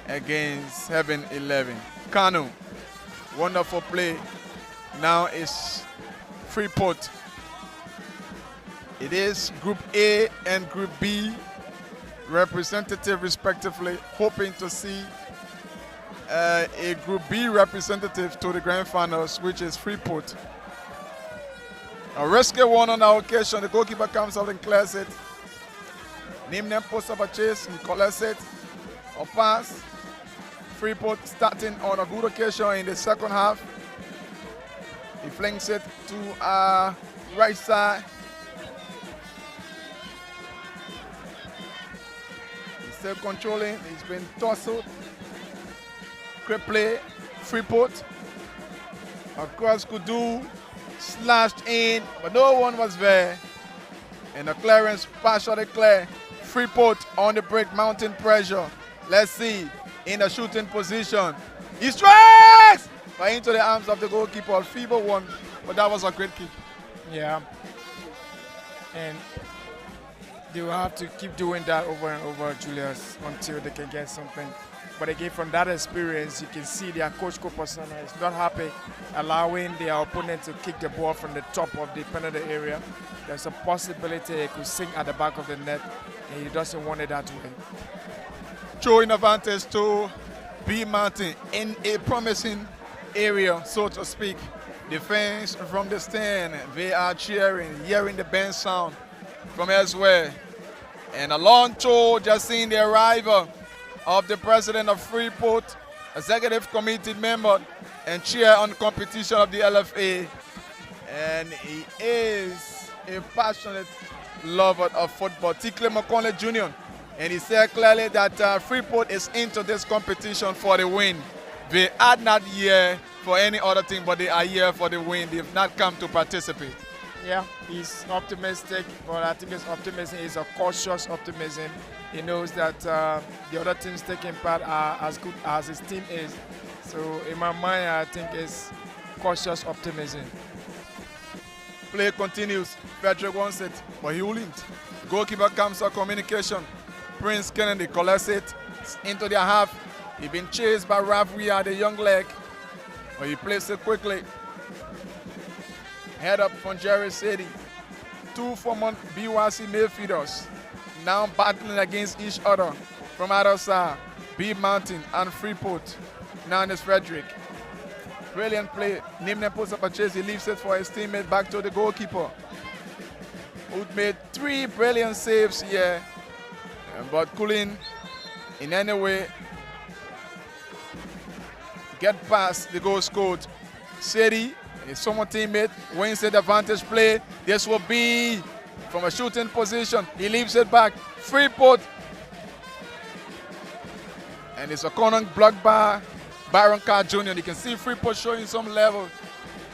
against Heaven 11. Kanu, wonderful play. Now it's Freeport. It is Group A and Group B representative respectively, hoping to see a Group B representative to the grand finals, which is Freeport. A rescue one on our occasion. The goalkeeper comes out and clears it. Nimne posts up a chase and collects it. A pass. Freeport starting on a good occasion in the second half. He flings it to right side. He's still controlling. He's been tussled. Great play. Freeport. Across Kudu. Slashed in, but no one was there. And the clearance partially clear. Freeport on the break, mounting pressure. Let's see, in the shooting position. He strikes! But into the arms of the goalkeeper. Feeble one, but that was a great kick. Yeah. And they will have to keep doing that over and over, Julius, until they can get something. But again, from that experience, you can see their coach Kopasana is not happy allowing their opponent to kick the ball from the top of the penalty area. There's a possibility he could sink at the back of the net, and he doesn't want it that way. Showing advantage to BEA Mountain in a promising area, so to speak. The fans from the stand, they are cheering, hearing the band sound from elsewhere. And a long tour, just seeing the arrival of the president of Freeport, executive committee member, and chair on competition of the LFA. And he is a passionate lover of football, Tikle McConnell Jr. And he said clearly that Freeport is into this competition for the win. They are not here for any other thing, but they are here for the win. They have not come to participate. Yeah, he's optimistic, but I think his optimism is a cautious optimism. He knows that the other teams taking part are as good as his team is. So in my mind, I think it's cautious optimism. Play continues. Frederick wants it, but he wouldn't. Goalkeeper comes to communication. Prince Kennedy collects it into their half. He's been chased by Ravia, the young leg, but he plays it quickly. Head up from Jerry City. Two former BYC midfielders now battling against each other from either side. BEA Mountain and Freeport. Now it's Frederick. Brilliant play. Nimne puts up a chase. He leaves it for his teammate back to the goalkeeper, who made 3 brilliant saves here, but couldn't in any way get past the goal scored. City, his former teammate, wins the advantage play. This will be from a shooting position. He leaves it back. Freeport. And it's a corner blocked by Byron Carr Jr. You can see Freeport showing some level,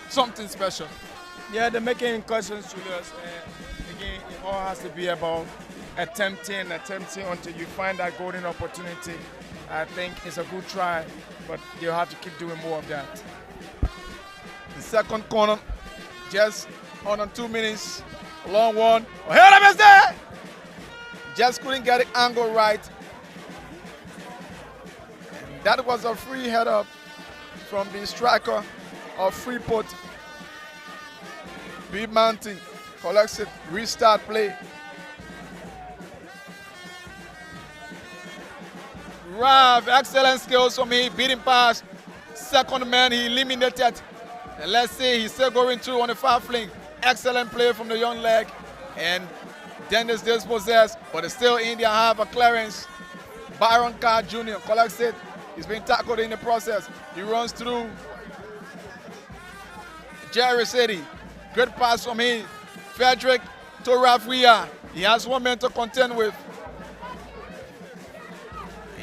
something special. Yeah, they're making incursions, Julius. And again, it all has to be about attempting until you find that golden opportunity. I think it's a good try, but they'll have to keep doing more of that. The second corner, just under 2 minutes. Long one. Oh, here is there! Just couldn't get the angle right. And that was a free header from the striker of Freeport. BEA Mountain collects it, restart play. Rav, excellent skills from me, beating pass. Second man, he eliminated. And let's see, he's still going through on the far flank. Excellent play from the young leg. And Dennis dispossessed, but it's still in their half a clearance. Byron Carr Jr. collects it. He's been tackled in the process. He runs through Jerry City. Good pass from him. Frederick to Rafia. He has 1 man to contend with.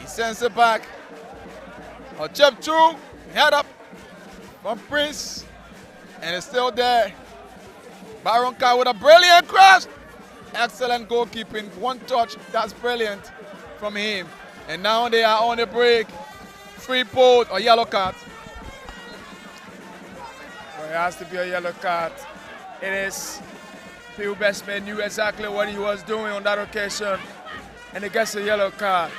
He sends it back. A chip through, head up from Prince. And it's still there. Byron Carr with a brilliant cross. Excellent goalkeeping. One touch, that's brilliant from him. And now they are on the break. Freeport, a yellow card. Well, it has to be a yellow card. It is. Phil Bestman knew exactly what he was doing on that occasion, and he gets a yellow card.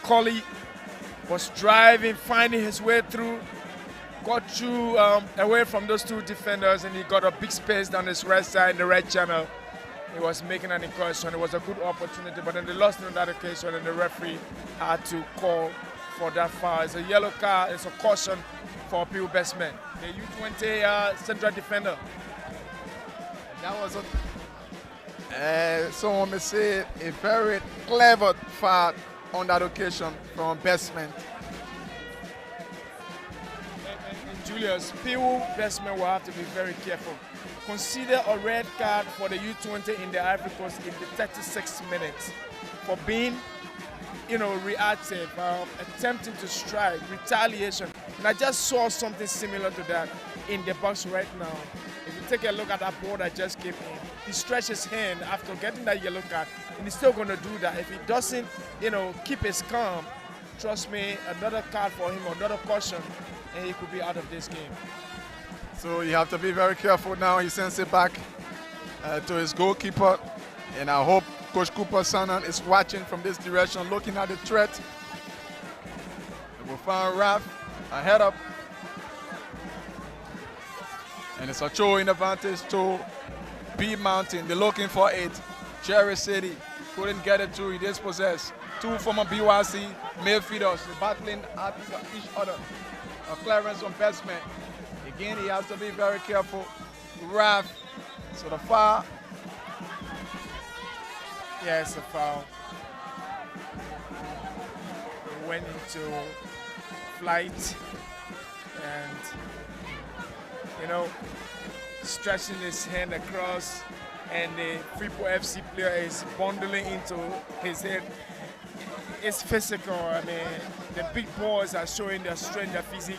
Colley was driving, finding his way through, got through away from those 2 defenders, and he got a big space down his right side in the right channel. He was making an incursion. It was a good opportunity, but then they lost on that occasion, and the referee had to call for that foul. It's a yellow card. It's a caution for Phil Bestman, the U20 central defender. That was someone may say a very clever foul on that occasion from Bestman. And Julius, Phil Bestman will have to be very careful. Consider a red card for the U20 in the Ivory Coast in the 36 minutes for being, reactive, attempting to strike, retaliation. And I just saw something similar to that in the box right now. If you take a look at that ball that just came in, he stretched his hand after getting that yellow card, and he's still going to do that. If he doesn't, keep his calm, trust me, another card for him, another caution, and he could be out of this game. So you have to be very careful now. He sends it back to his goalkeeper. And I hope Coach Cooper Sanan is watching from this direction, looking at the threat. We'll find Raf, a head up. And it's a throw-in advantage to BEA Mountain. They're looking for it. Jerry City couldn't get it through. He dispossessed. 2 former BYC midfielders battling at each other. A clearance from Bestman. Again, he has to be very careful. Raf. So the foul. Yeah, it's a foul. He went into flight and, you know, stretching his hand across, and the FREEPORT FC player is bundling into his head. It's physical. I mean, the big boys are showing their strength, their physique.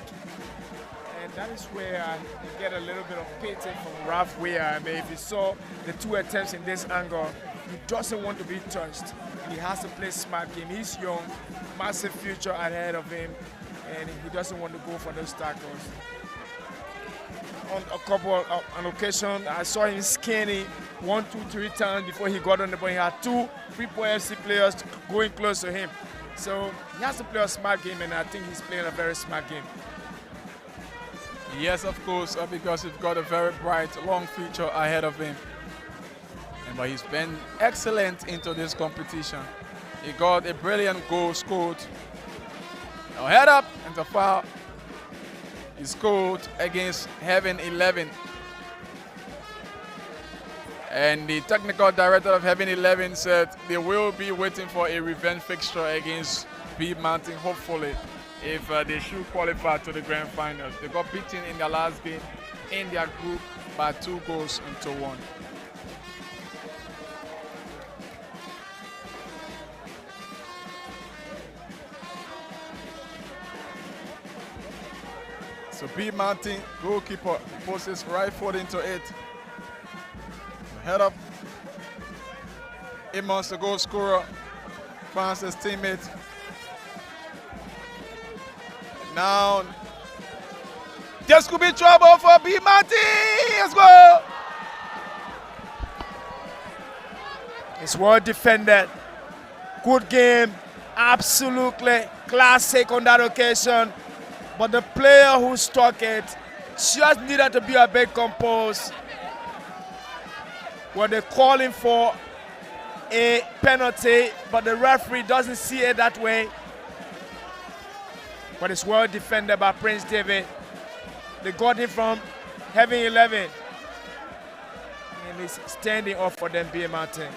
And that is where you get a little bit of pity from Ralph Weir. I mean, if you saw the two attempts in this angle, he doesn't want to be touched. He has to play smart game. He's young, massive future ahead of him, and he doesn't want to go for those tackles. On a couple of an occasion, I saw him scanning 1, 2, 3 times before he got on the ball. He had two FREEPORT FC players going close to him. So he has to play a smart game, and I think he's playing a very smart game. Yes, of course, because he's got a very bright, long future ahead of him. But he's been excellent into this competition. He got a brilliant goal scored. Now head up into foul. He scored against Heaven 11. And the technical director of Heaven 11 said they will be waiting for a revenge fixture against BEA Mountain, hopefully, if they should qualify to the grand finals. They got beaten in their last game in their group by 2 goals to 1. So BEA Mountain goalkeeper posts his right foot into it. Head up. Amos, the goal scorer, finds his teammate. Now, this could be trouble for BEA Mountain. Let's go. It's well defended. Good game. Absolutely classic on that occasion. But the player who struck it just needed to be a bit composed. When they're calling for a penalty, but the referee doesn't see it that way. But it's well defended by Prince David. They got him from Heaven 11. And he's standing up for them, BEA Mountain.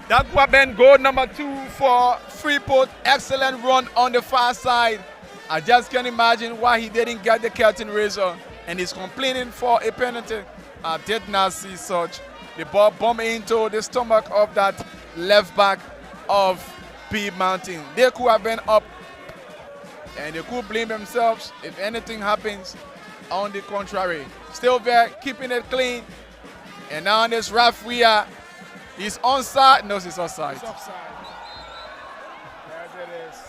That would have been goal number 2 for FREEPORT. Excellent run on the far side. I just can't imagine why he didn't get the curtain raiser, and he's complaining for a penalty. I did not see such. The ball bumped into the stomach of that left back of BEA Mountain. They could have been up, and they could blame themselves if anything happens. On the contrary, still there, keeping it clean. And now this Ralph Weir, he's onside. No, he's offside. It's offside. There it is.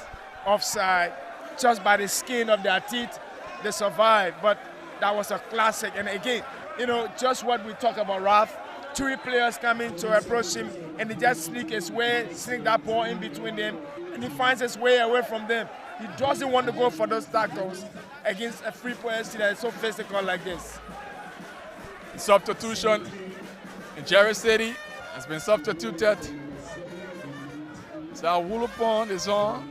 Offside. Just by the skin of their teeth, they survived. But that was a classic. And again, you know, just what we talk about, Ralph. 3 players coming to approach him, and he just sneak that ball in between them, and he finds his way away from them. He doesn't want to go for those tackles against a FREEPORT FC that is so physical like this. Substitution in Jerry City has been substituted. So Wulupon is on.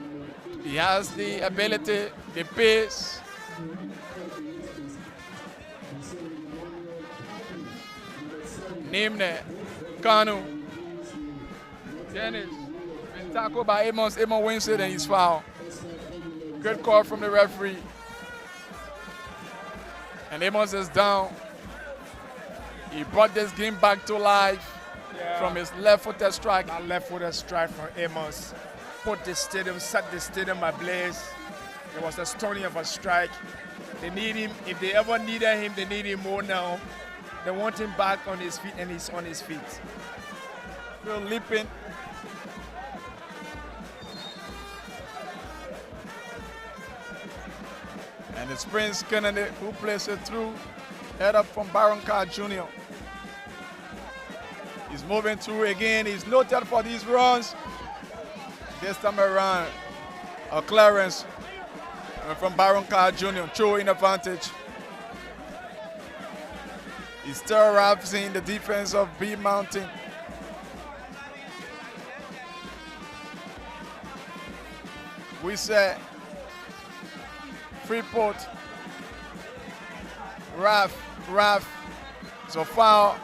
He has the ability, the pace. Nimne, Kanu, Dennis, been tackled by Amos. Amos wins it and he's fouled. Good call from the referee. And Amos is down. He brought this game back to life from his left-footed strike. That left-footed strike from Amos put the stadium, set the stadium ablaze. It was a stunning of a strike. They need him. If they ever needed him, they need him more now. They want him back on his feet, and he's on his feet. Still leaping. And it's Prince Kennedy who plays it through. Head up from Baron Carr Jr. He's moving through again. He's noted for these runs. This time around, a clearance from Baron Carr Jr. Throwing advantage. He's still ravaging the defense of BEA Mountain. We said FREEPORT Raf. So foul.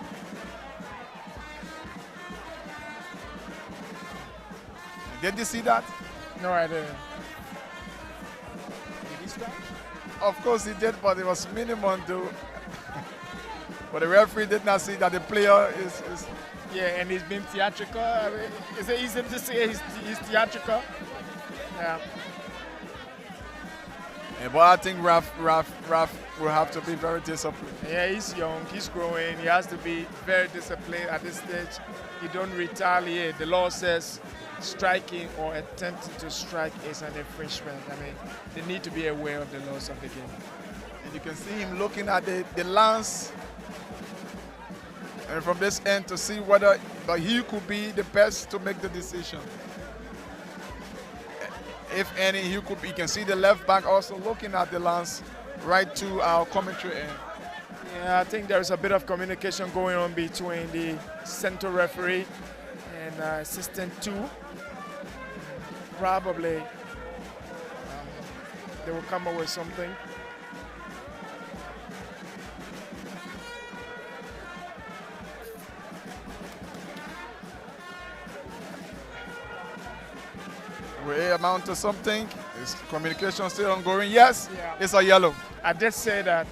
Did you see that? No, I didn't. Did he strike? Of course he did, but it was minimum though. But the referee did not see that the player is Yeah, and he's been theatrical. I mean, is it easy to say he's theatrical? Yeah. but I think Raf will have to be very disciplined. Yeah, he's young, he's growing. He has to be very disciplined at this stage. You don't retaliate. The law says striking or attempting to strike is an infringement. I mean, they need to be aware of the laws of the game. And you can see him looking at the lance, and from this end to see whether he could be the best to make the decision. If any, he can see the left back also looking at the lance right to our commentary end. Yeah, I think there's a bit of communication going on between the center referee and assistant 2. Probably they will come up with something. We amount to something. Is communication still ongoing? Yes, Yeah. It's a yellow. I did say that.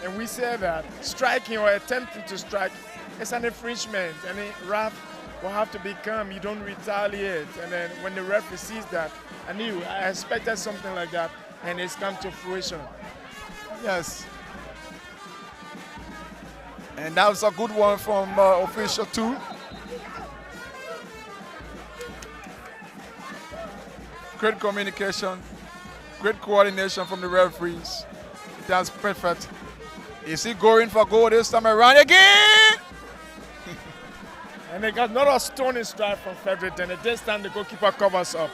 And we said that striking or attempting to strike is an infringement. I mean, Raf will have to be calm. You don't retaliate. And then when the referee sees that, I expected something like that, and it's come to fruition. Yes. And that was a good one from official 2. Great communication, great coordination from the referees. That's perfect. Is he going for goal this time around again? And they got another stunning strike from Fredericton. And this time the goalkeeper covers up.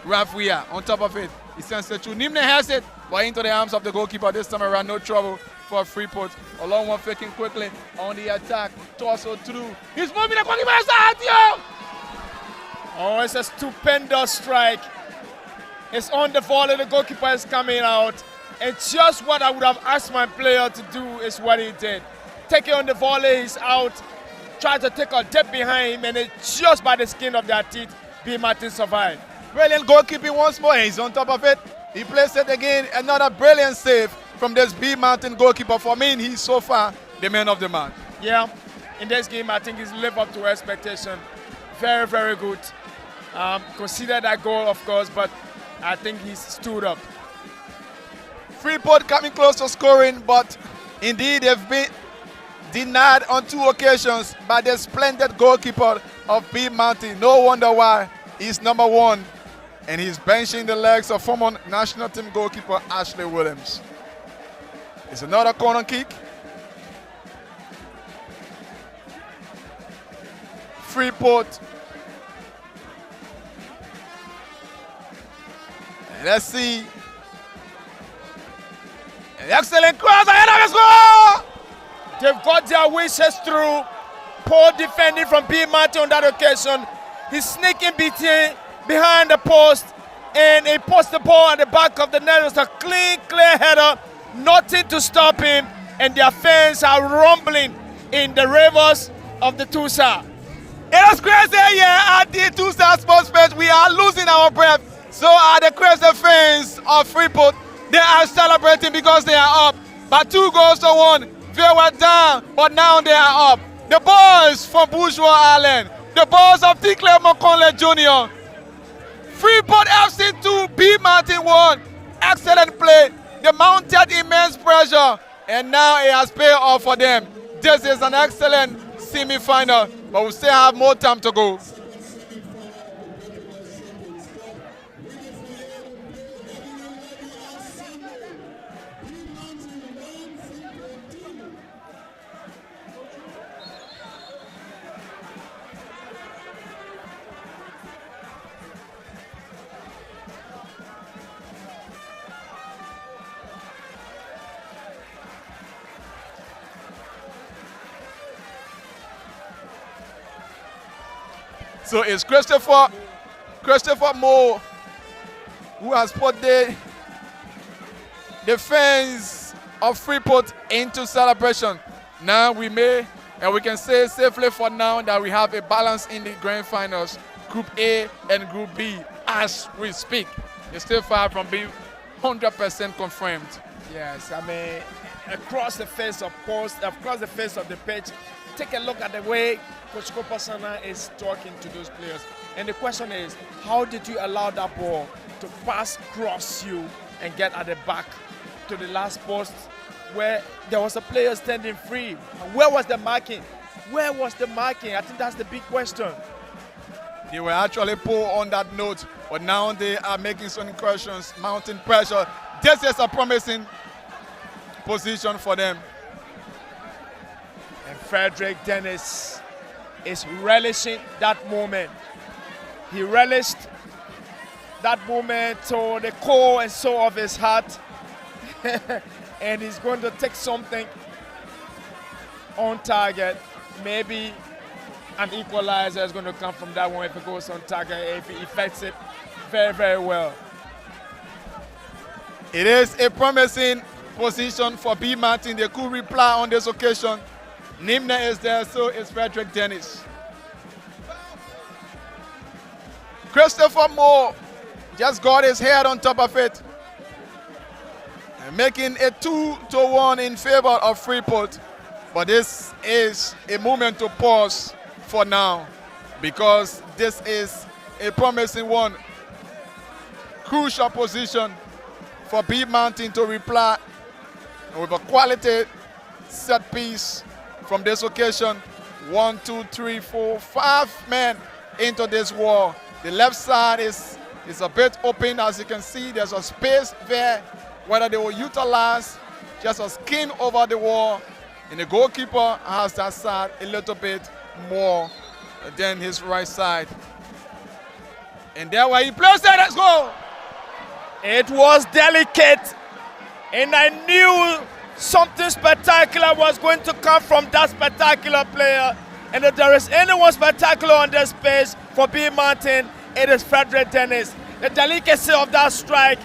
Rafia on top of it. He sends it to Nimne, has it, but into the arms of the goalkeeper this time around. No trouble for Freeport. A long one faking quickly on the attack. Torso through. He's moving the goalkeeper aside, yo! Oh, it's a stupendous strike. It's on the volley. The goalkeeper is coming out. And just what I would have asked my player to do is what he did. Take it on the volley, he's out. Try to take a dip behind him, and it's just by the skin of their teeth, BEA Mountain survived. Brilliant goalkeeping once more. He's on top of it. He plays it again. Another brilliant save from this BEA Mountain goalkeeper. For me, he's so far the man of the match. Yeah, in this game, I think he's lived up to expectation. Very, very good. Consider that goal, of course, but I think he's stood up. Freeport coming close to scoring, but indeed they've been denied on 2 occasions by the splendid goalkeeper of BEA Mountain. No wonder why he's number 1, and he's benching the legs of former national team goalkeeper Ashley Williams. It's another corner kick. Freeport. And let's see. An excellent cross ahead of his goal! They've got their wishes through. Poor defending from BEA Mountain on that occasion. He's sneaking behind the post, and he puts the ball at the back of the net. It's a clean, clear header. Nothing to stop him, and their fans are rumbling in the rivers of the Tusa. It is crazy here at the Tusa Sports Pitch. We are losing our breath. So are the crazy fans of Freeport. They are celebrating because they are up by 2-1. They were down, but now they are up. The boys from Bourgeois Island, the boys of Tinkler McConley Jr. Freeport FC 2, BEA Mountain 1. Excellent play. They mounted immense pressure, and now it has paid off for them. This is an excellent semi-final, but we still have more time to go. So it's Christopher Moore who has put the the fans of Freeport into celebration. Now we can say safely for now that we have a balance in the grand finals, Group A and Group B, as we speak. It's still far from being 100% confirmed. Yes, I mean, across the face of the pitch, take a look at the way Coach Kopasana is talking to those players. And the question is, how did you allow that ball to pass across you and get at the back to the last post where there was a player standing free? Where was the marking? Where was the marking? I think that's the big question. They were actually poor on that note, but now they are making some incursions, mounting pressure. This is a promising position for them. And Frederick Dennis is relishing that moment. He relished that moment to the core and soul of his heart. And he's going to take something on target. Maybe an equalizer is going to come from that one if it goes on target, if he effects it very, very well. It is a promising position for BEA Mountain. They could reply on this occasion. Nimna is there, so is Frederick Dennis. Christopher Moore just got his head on top of it, and making a 2-1 in favor of Freeport. But this is a moment to pause for now, because this is a promising one. Crucial position for BEA Mountain to reply with a quality set piece from this occasion. 1, 2, 3, 4, 5 men into this wall. The left side is a bit open, as you can see. There's a space there. Whether they will utilize just a skin over the wall, and the goalkeeper has that side a little bit more than his right side. And there where he plays it, let's go! It was delicate, and I knew something spectacular was going to come from that spectacular player. And if there is anyone spectacular on this pitch for BEA Mountain, it is Frederick Dennis. The delicacy of that strike,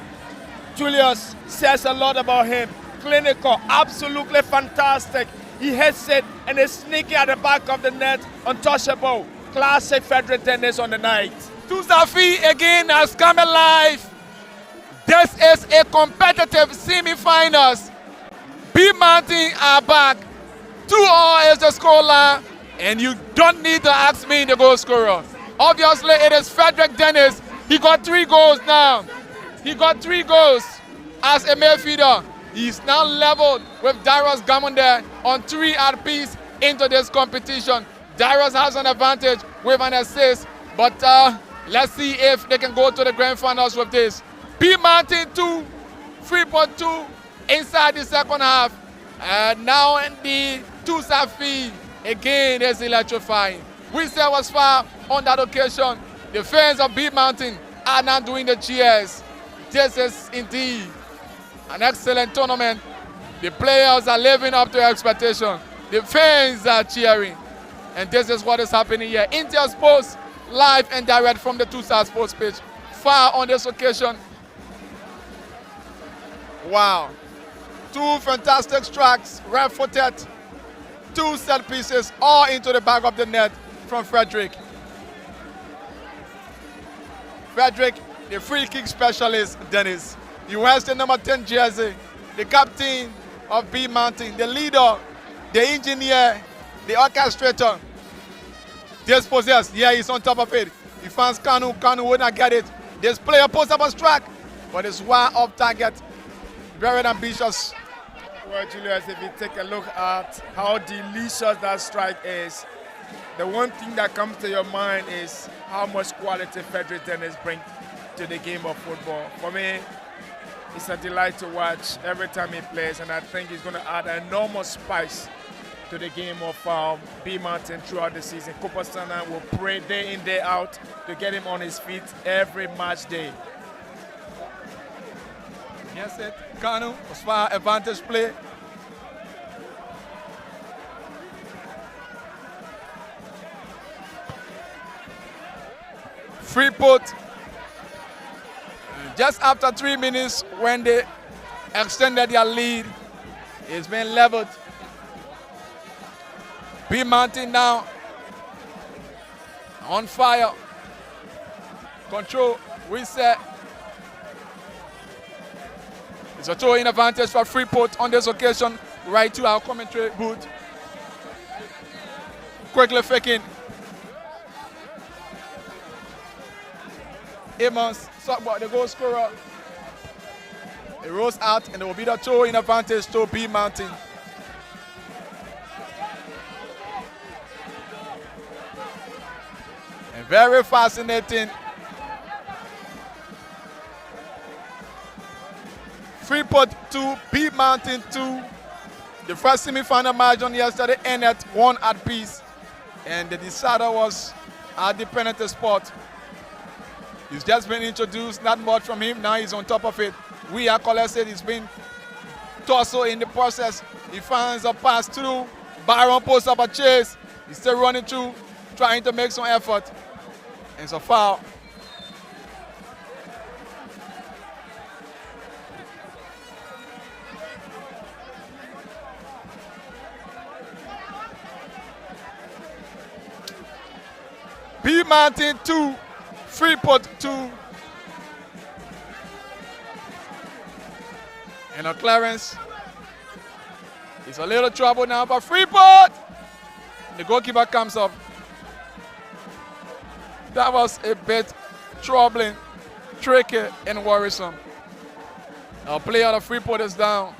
Julius, says a lot about him. Clinical, absolutely fantastic. He hits it and is sneaking at the back of the net, untouchable. Classic Frederick Dennis on the night. Tusafi again has come alive. This is a competitive semi-finals. BEA Mountain are back. 2-2 is the scoreline, and you don't need to ask me the goal scorer. Obviously, it is Frederick Dennis. He got 3 goals now. He got 3 goals as a midfielder. He's now leveled with Darius Gamonde on 3 apiece into this competition. Darius has an advantage with an assist, but let's see if they can go to the grand finals with this. BEA Mountain 2, Freeport 2 inside the second half. And now in the Tusafi again is electrifying. We said was far on that occasion. The fans of BEA Mountain are now doing the cheers. This is indeed an excellent tournament. The players are living up to expectation. The fans are cheering. And this is what is happening here. Intel Sports, live and direct from the Tusa Sports pitch. Far on this occasion. Wow. 2 fantastic strikes, right-footed. 2 set pieces, all into the back of the net from Frederick. Frederick, the free kick specialist, Dennis. He wears the number 10 jersey, the captain of BEA Mountain, the leader, the engineer, the orchestrator. Dispossessed, yeah, he's on top of it. He finds Kanu would not get it. This player pulls up a strike, but it's wide off target. Very ambitious. Well, Julius, if you take a look at how delicious that strike is, the one thing that comes to your mind is how much quality Frederick Dennis brings to the game of football. For me, it's a delight to watch every time he plays, and I think he's going to add an enormous spice to the game of BEA Mountain throughout the season. Kopasana will pray day in, day out to get him on his feet every match day. Yes, it. Kanu, as far advantage play. Freeport, just after 3 minutes when they extended their lead. It's been leveled. BEA Mountain now on fire. Control, reset. It's a throw-in advantage for Freeport on this occasion. Right to our commentary booth. Quickly faking. Amos, Sockbot, the goal scorer. It rolls out and it will be the throw-in advantage to BEA Mountain. And very fascinating. Freeport 2, BEA Mountain 2. The first semi-final match on yesterday ended 1 apiece. And the decider was at the penalty spot. He's just been introduced, not much from him. Now he's on top of it. We are collected. He's been torso in the process. He finds a pass through. Byron posts up a chase. He's still running through, trying to make some effort. And it's a foul. BEA Mountain 2, Freeport 2. And a clearance. It's a little trouble now for Freeport. The goalkeeper comes up. That was a bit troubling, tricky, and worrisome. Our player of Freeport is down.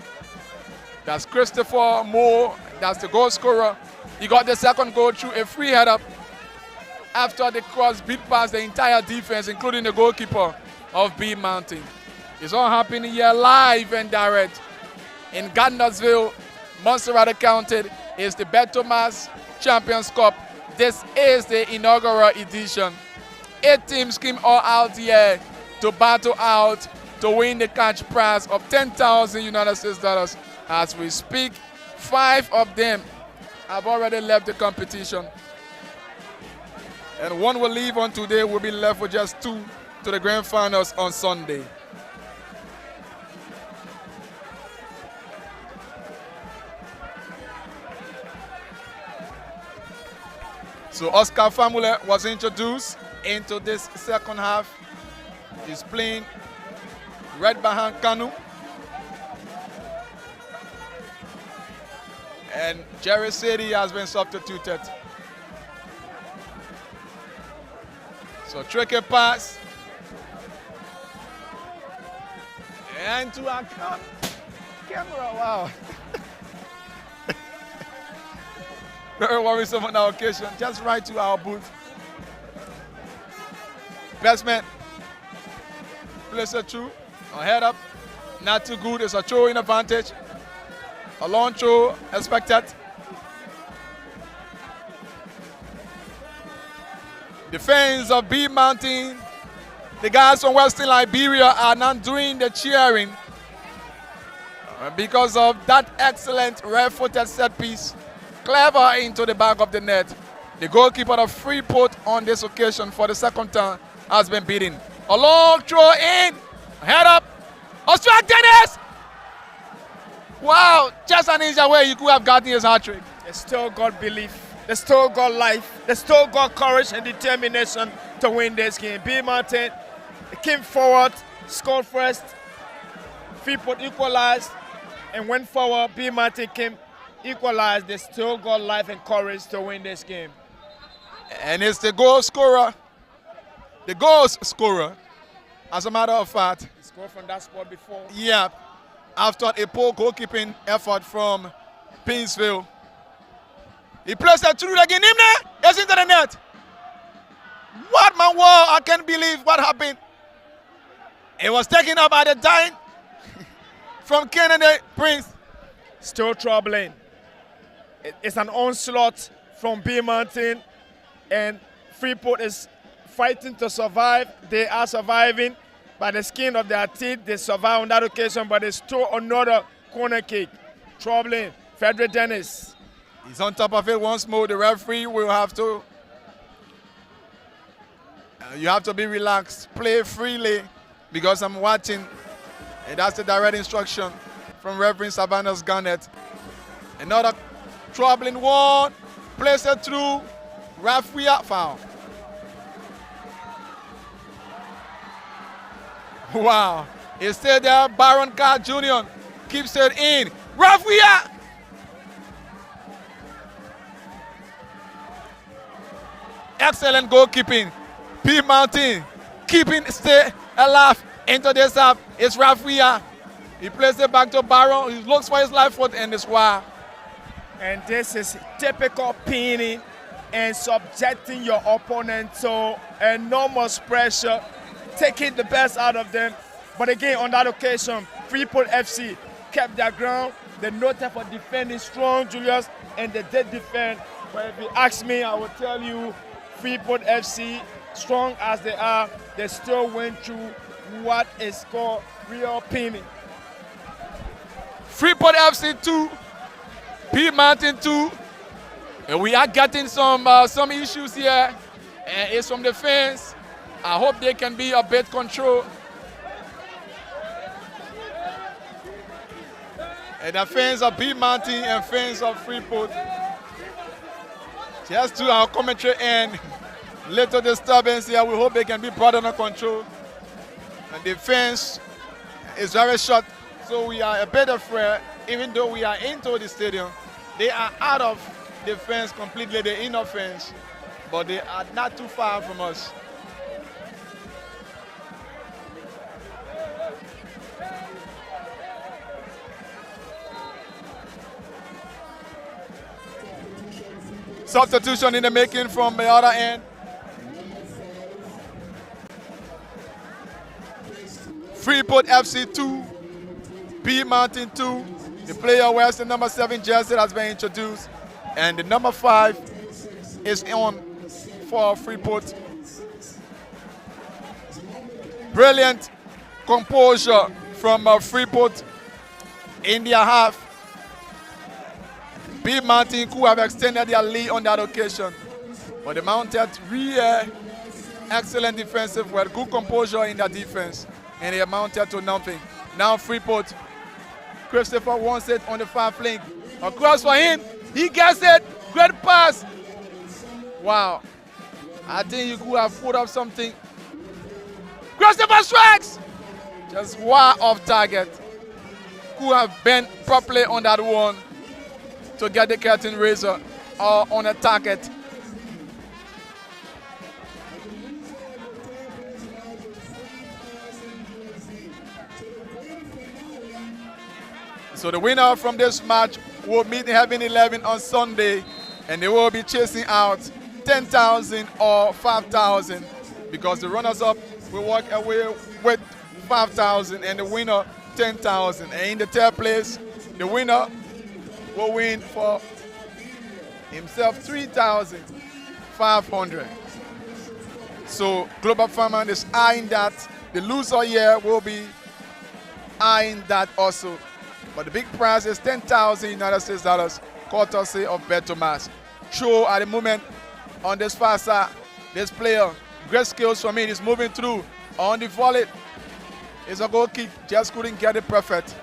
That's Christopher Moore. That's the goal scorer. He got the second goal through a free header after the cross beat past the entire defense, including the goalkeeper of BEA Mountain. It's all happening here live and direct in Gardnersville, Montserrat County. It's the BETTOMAX Champions Cup. This is the inaugural edition. 8 teams came all out here to battle out to win the cash prize of 10,000 United States dollars. As we speak, 5 of them have already left the competition. And 1 will leave on today. Will be left with just 2 to the grand finals on Sunday. So Oscar Famule was introduced into this second half. He's playing right behind Kanu. And Jerry Sadie has been substituted. So tricky pass. And to our camera, wow. Very worrisome on our occasion. Just right to our booth. Best man. Place it through. A head up. Not too good. It's a throw in advantage. A long throw expected. The fans of BEA Mountain, the guys from Western Liberia are not doing the cheering because of that excellent red-footed set piece. Clever into the back of the net. The goalkeeper of Freeport on this occasion for the second time has been beaten. A long throw in. Head up. Australia Dennis! Wow, just an inch away, you could have gotten his hat trick. They still got belief. They still got life. They still got courage and determination to win this game. BEA Mountain came forward, scored first. Freeport equalized and went forward. BEA Mountain came equalized. They still got life and courage to win this game. And it's the goal scorer. The goal scorer, as a matter of fact. He scored from that spot before. Yeah, after a poor goalkeeping effort from Pinsville. He placed it through again. It's into the net. What, man? Wow, I can't believe what happened. It was taken up by the time from Kennedy Prince. Still troubling. It's an onslaught from BEA Mountain, and Freeport is fighting to survive. They are surviving by the skin of their teeth. They survive on that occasion, but they stole another corner kick. Troubling. Frederick Dennis. He's on top of it once more. The referee will have to. You have to be relaxed. Play freely because I'm watching. And that's the direct instruction. from Reverend Savannah's Garnet. Another troubling one. Plays it through. Referee foul. Wow. He stayed there. Baron Carr Jr. keeps it in. Referee. Excellent goalkeeping. BEA Mountain keeping stay alive into this half. It's Rafia. He plays it back to Baron. He looks for his life foot and it's wild. And this is typical pinning and subjecting your opponent to enormous pressure, taking the best out of them. But again, on that occasion, Freeport FC kept their ground. They noted for defending strong, Julius, and they did defend. But if you ask me, I will tell you, Freeport FC, strong as they are, they still went through what is called real pinning. Freeport FC 2, BEA Mountain 2. And we are getting some issues here. And it's from the fans. I hope they can be a bit controlled. And the fans of BEA Mountain and fans of Freeport. Just to our commentary end. Little disturbance here. We hope they can be brought under control. And the fence is very short, so we are a bit afraid. Even though we are into the stadium, they are out of the fence completely, the inner fence, but they are not too far from us. Substitution in the making from the other end. Freeport FC 2, BEA Mountain 2. The player wears the number 7 jersey has been introduced. And the number 5 is on for Freeport. Brilliant composure from Freeport in their half. BEA Mountain who have extended their lead on that occasion. But they mounted real excellent defensive work, good composure in their defense. And they amounted to nothing. Now Freeport, Christopher wants it on the far flank. Across for him, he gets it, great pass. Wow, I think you could have put up something. Christopher strikes! Just wide off target. Could have bent properly on that one to get the curtain raiser or on a target. So the winner from this match will meet in Heaven 11 on Sunday, and they will be chasing out 10,000 or 5,000 because the runners-up will walk away with 5,000 and the winner 10,000. And in the third place, the winner will win for himself 3,500. So Global Farmer is eyeing that. The loser here will be eyeing that also. But the big prize is 10,000 United States dollars, courtesy of BETTOMAX. Throw at the moment on this far side. This player, great skills from him, is moving through on the volley. It's a goal kick, just couldn't get it perfect.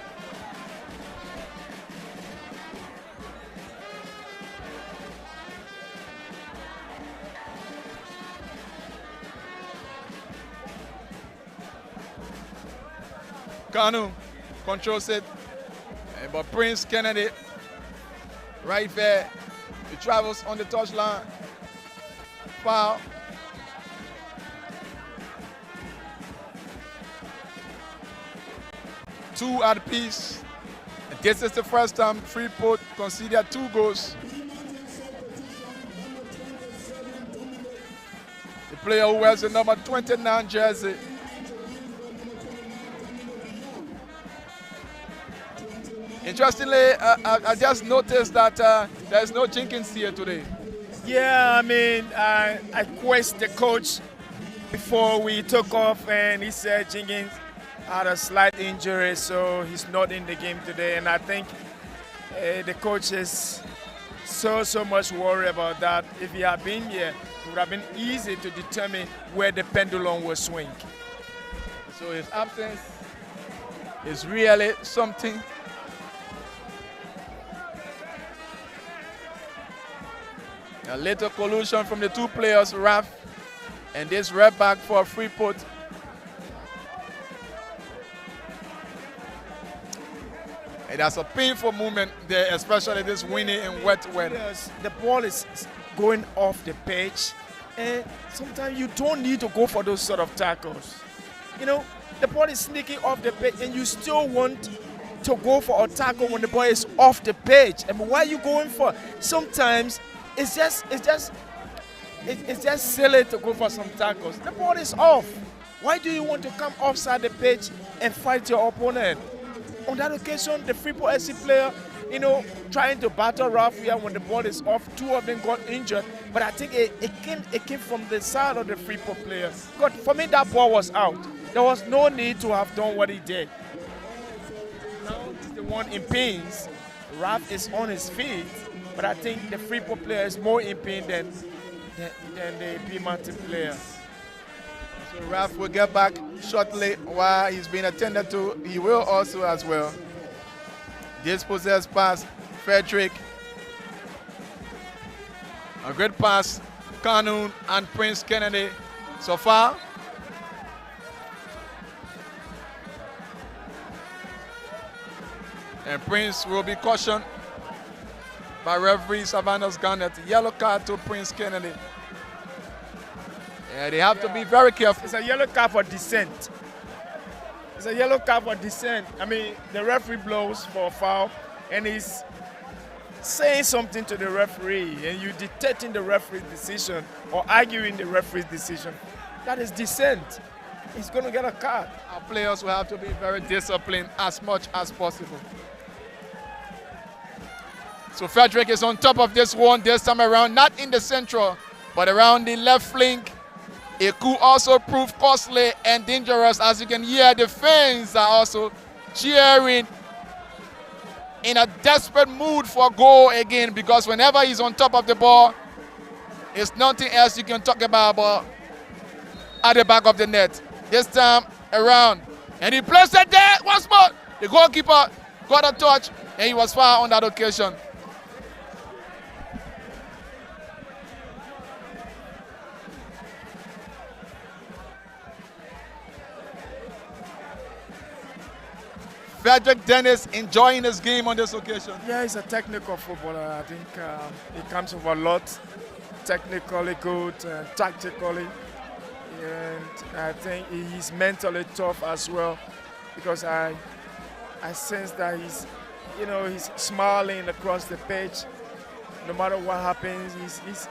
Kanu controls it. But Prince Kennedy, right there, he travels on the touchline. Foul. Two at piece. And this is the first time Freeport conceded 2 goals. The player who wears the number 29 jersey. Interestingly, I just noticed that there's no Jenkins here today. Yeah, I mean, I questioned the coach before we took off, and he said Jenkins had a slight injury, so he's not in the game today. And I think the coach is so much worried about that. If he had been here, it would have been easy to determine where the pendulum will swing. So his absence is really something A little collusion from the two players, Raf and this red back for Freeport. And that's a painful moment there, especially this windy and wet weather. Yes, the ball is going off the pitch, and sometimes you don't need to go for those sort of tackles. You know, the ball is sneaking off the pitch, and you still want to go for a tackle when the ball is off the pitch. I mean, why are you going for? Sometimes it's just silly to go for some tackles. The ball is off. Why do you want to come offside the pitch and fight your opponent? On that occasion, the Freeport FC player, you know, trying to battle Rafia when the ball is off. Two of them got injured, but I think it came from the side of the Freeport player. But for me, that ball was out. There was no need to have done what he did. Now he's the one in pains. Raf is on his feet, but I think the Freeport player is more in pain than the BEA Mountain player. So Raf will get back shortly while he's being attended to. He will also as well. Dispossessed pass, Frederick. A good pass, Kanun and Prince Kennedy so far. And Prince will be cautioned by referee Savannah's Garnett. Yellow card to Prince Kennedy. Yeah, they have to be very careful. It's a yellow card for dissent. It's a yellow card for dissent. I mean, the referee blows for a foul, and he's saying something to the referee, and you dictating the referee's decision or arguing the referee's decision. That is dissent. He's going to get a card. Our players will have to be very disciplined as much as possible. So Frederick is on top of this one this time around, not in the central, but around the left flank. It could also prove costly and dangerous. As you can hear, the fans are also cheering in a desperate mood for goal again, because whenever he's on top of the ball, it's nothing else you can talk about but at the back of the net. This time around, and he placed it there once more. The goalkeeper got a touch, and he was fouled on that occasion. Frederick Dennis enjoying his game on this occasion. Yeah, he's a technical footballer. I think he comes with a lot, technically good, tactically, and I think he's mentally tough as well, because I sense that he's smiling across the pitch. No matter what happens,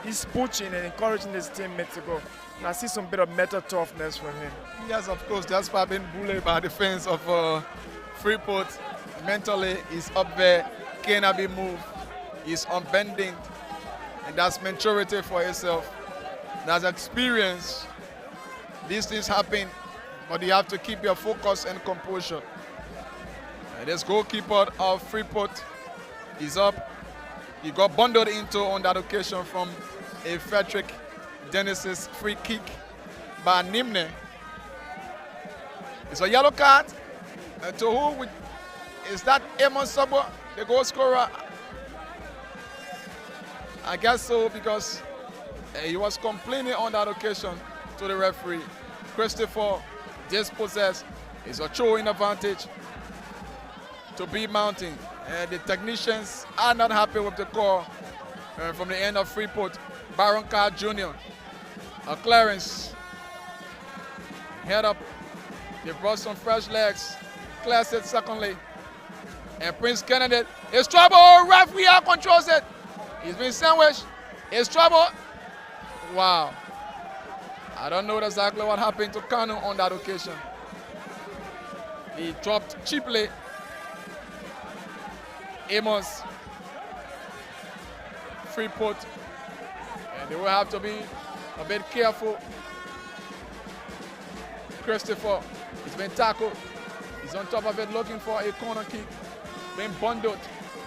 he's pushing and encouraging his teammates to go. And I see some bit of mental toughness from him. Yes, of course, that's why being bullied by the fans of Freeport. Mentally, he's up there, cannot be moved. He's unbending, and that's maturity for himself. That's experience. These things happen, but you have to keep your focus and composure. And this goalkeeper of Freeport is up. He got bundled into on that occasion from a Frederick Dennis's free kick by Nimne. It's a yellow card. To who? Is that Amon Sabo, the goal scorer? I guess so, because he was complaining on that occasion to the referee. Christopher dispossessed. It's a throwing advantage to BEA Mountain. And the technicians are not happy with the call from the end of Freeport. Baron Carr Jr. A clearance. Head up. They brought some fresh legs. Clears it secondly. And Prince Kennedy is trouble. Referee controls it. He's been sandwiched. It's trouble. Wow. I don't know exactly what happened to Kanu on that occasion. He dropped cheaply. Amos. Freeport. And they will have to be a bit careful. Christopher. He's been tackled. He's on top of it looking for a corner kick. Being bundled.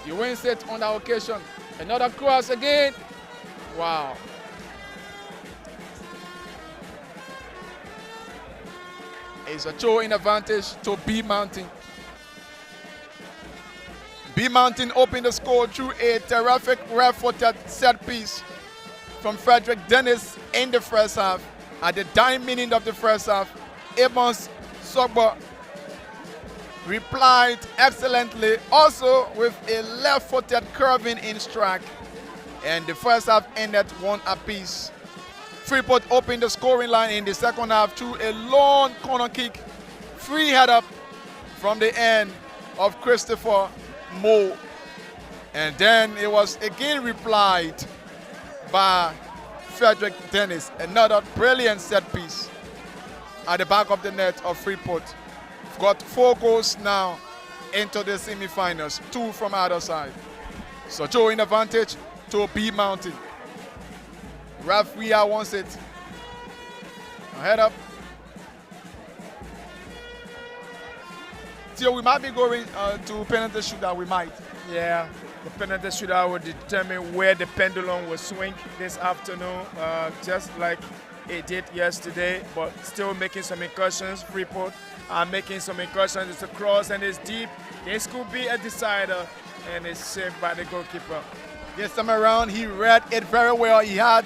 He wins it on that occasion. Another cross again. Wow. It's a throw-in advantage to BEA Mountain. BEA Mountain opened the score through a terrific ref-footed set piece from Frederick Dennis in the first half. At the dying minute of the first half, Amos Sogba replied excellently, also with a left-footed curving in strike. And the first half ended 1 apiece. Freeport opened the scoring line in the second half through a long corner kick, free header from the end of Christopher Moe. And then it was again replied by Frederick Dennis, another brilliant set piece at the back of the net of Freeport. We've got 4 goals now into the semi-finals, 2 from either side. So Joe in advantage to BEA Mountain. Referee wants it. Head up. So we might be going to penalty shootout, we might. Yeah, the penalty shootout will determine where the pendulum will swing this afternoon, just like it did yesterday, but still making some incursions. Freeport are making some incursions. It's a cross and it's deep. This could be a decider, and it's saved by the goalkeeper. This time around, he read it very well. He had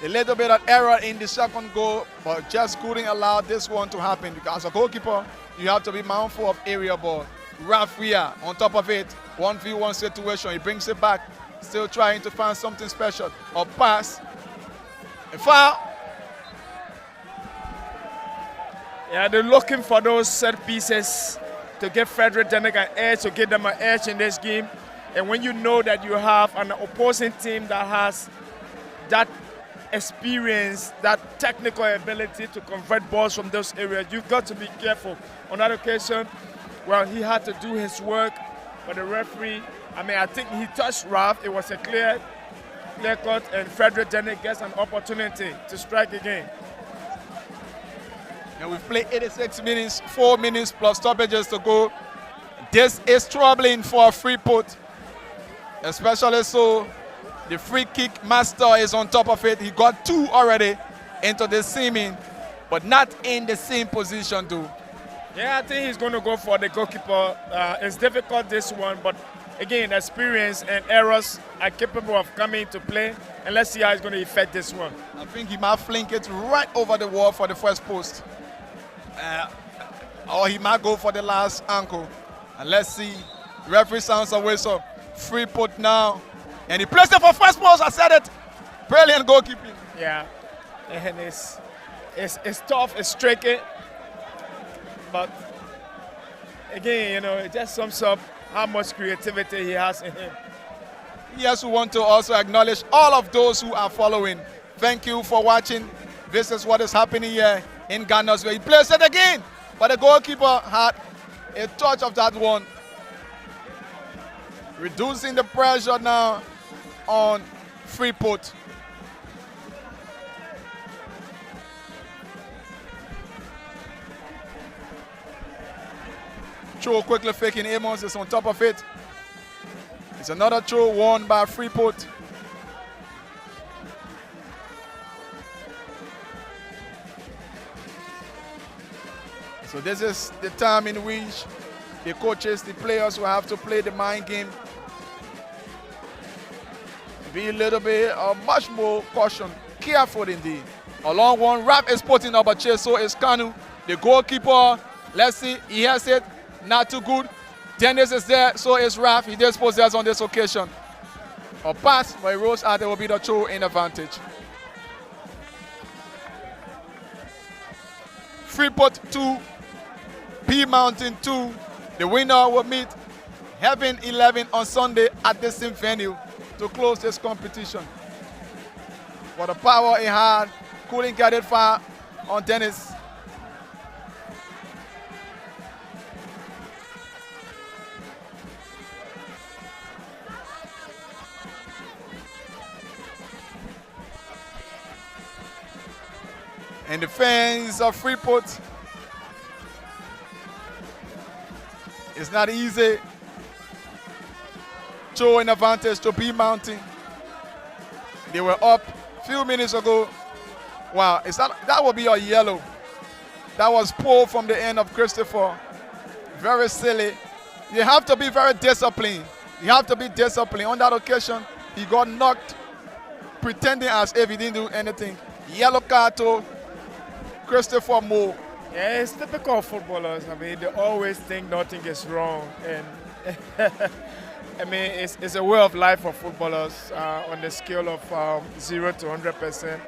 a little bit of error in the second goal, but just couldn't allow this one to happen, because as a goalkeeper, you have to be mindful of area ball. Rafia on top of it, 1v1 situation, he brings it back, still trying to find something special. A pass, a foul. Yeah, they're looking for those set pieces to give Frederick Dennis an edge, to give them an edge in this game. And when you know that you have an opposing team that has that experience, that technical ability to convert balls from those areas, you've got to be careful. On that occasion, well, he had to do his work, but the referee, I think he touched Ralph. It was a clear cut, and Frederick Dennis gets an opportunity to strike again. And we've played 86 minutes, 4 minutes plus stoppages to go. This is troubling for Freeport, especially so the free kick master is on top of it. He got 2 already into the seaming, but not in the same position too. Yeah, I think he's going to go for the goalkeeper. It's difficult, this one, but again, experience and errors are capable of coming into play, and let's see how he's going to affect this one. I think he might flink it right over the wall for the first post. Or he might go for the last ankle. And let's see. Referee sounds a whistle. Freeport now. And he placed it for first post. I said it. Brilliant goalkeeping. Yeah. And it's tough. It's tricky. But again, it just sums up how much creativity he has in him. Yes, we want to also acknowledge all of those who are following. Thank you for watching. This is what is happening here in Ghana's way. He placed it again, but the goalkeeper had a touch of that one. Reducing the pressure now on Freeport. Throw quickly faking Amos is on top of it. It's another throw won by Freeport. So this is the time in which the coaches, the players will have to play the mind game. Be a little bit much more caution, careful indeed. A long one, Rap is putting up a chase, so is Kanu. The goalkeeper, let's see, he has it, not too good. Dennis is there, so is Raf. He just possesses on this occasion. A pass by Rose out, there will be the throw in advantage. Freeport 2, BEA Mountain 2. The winner will meet Heaven 11 on Sunday at the same venue to close this competition. For the power he had, couldn't get it far on Dennis. And the fans of Freeport, it's not easy. Showing advantage to BEA Mountain. They were up a few minutes ago. Wow, that would be a yellow. That was pulled from the end of Christopher. Very silly. You have to be very disciplined. You have to be disciplined. On that occasion, he got knocked pretending as if he didn't do anything. Yellow card to Christopher Moore. Yeah, it's typical of footballers. I mean, they always think nothing is wrong, and I mean, it's a way of life for footballers. On the scale of 0 to 100%,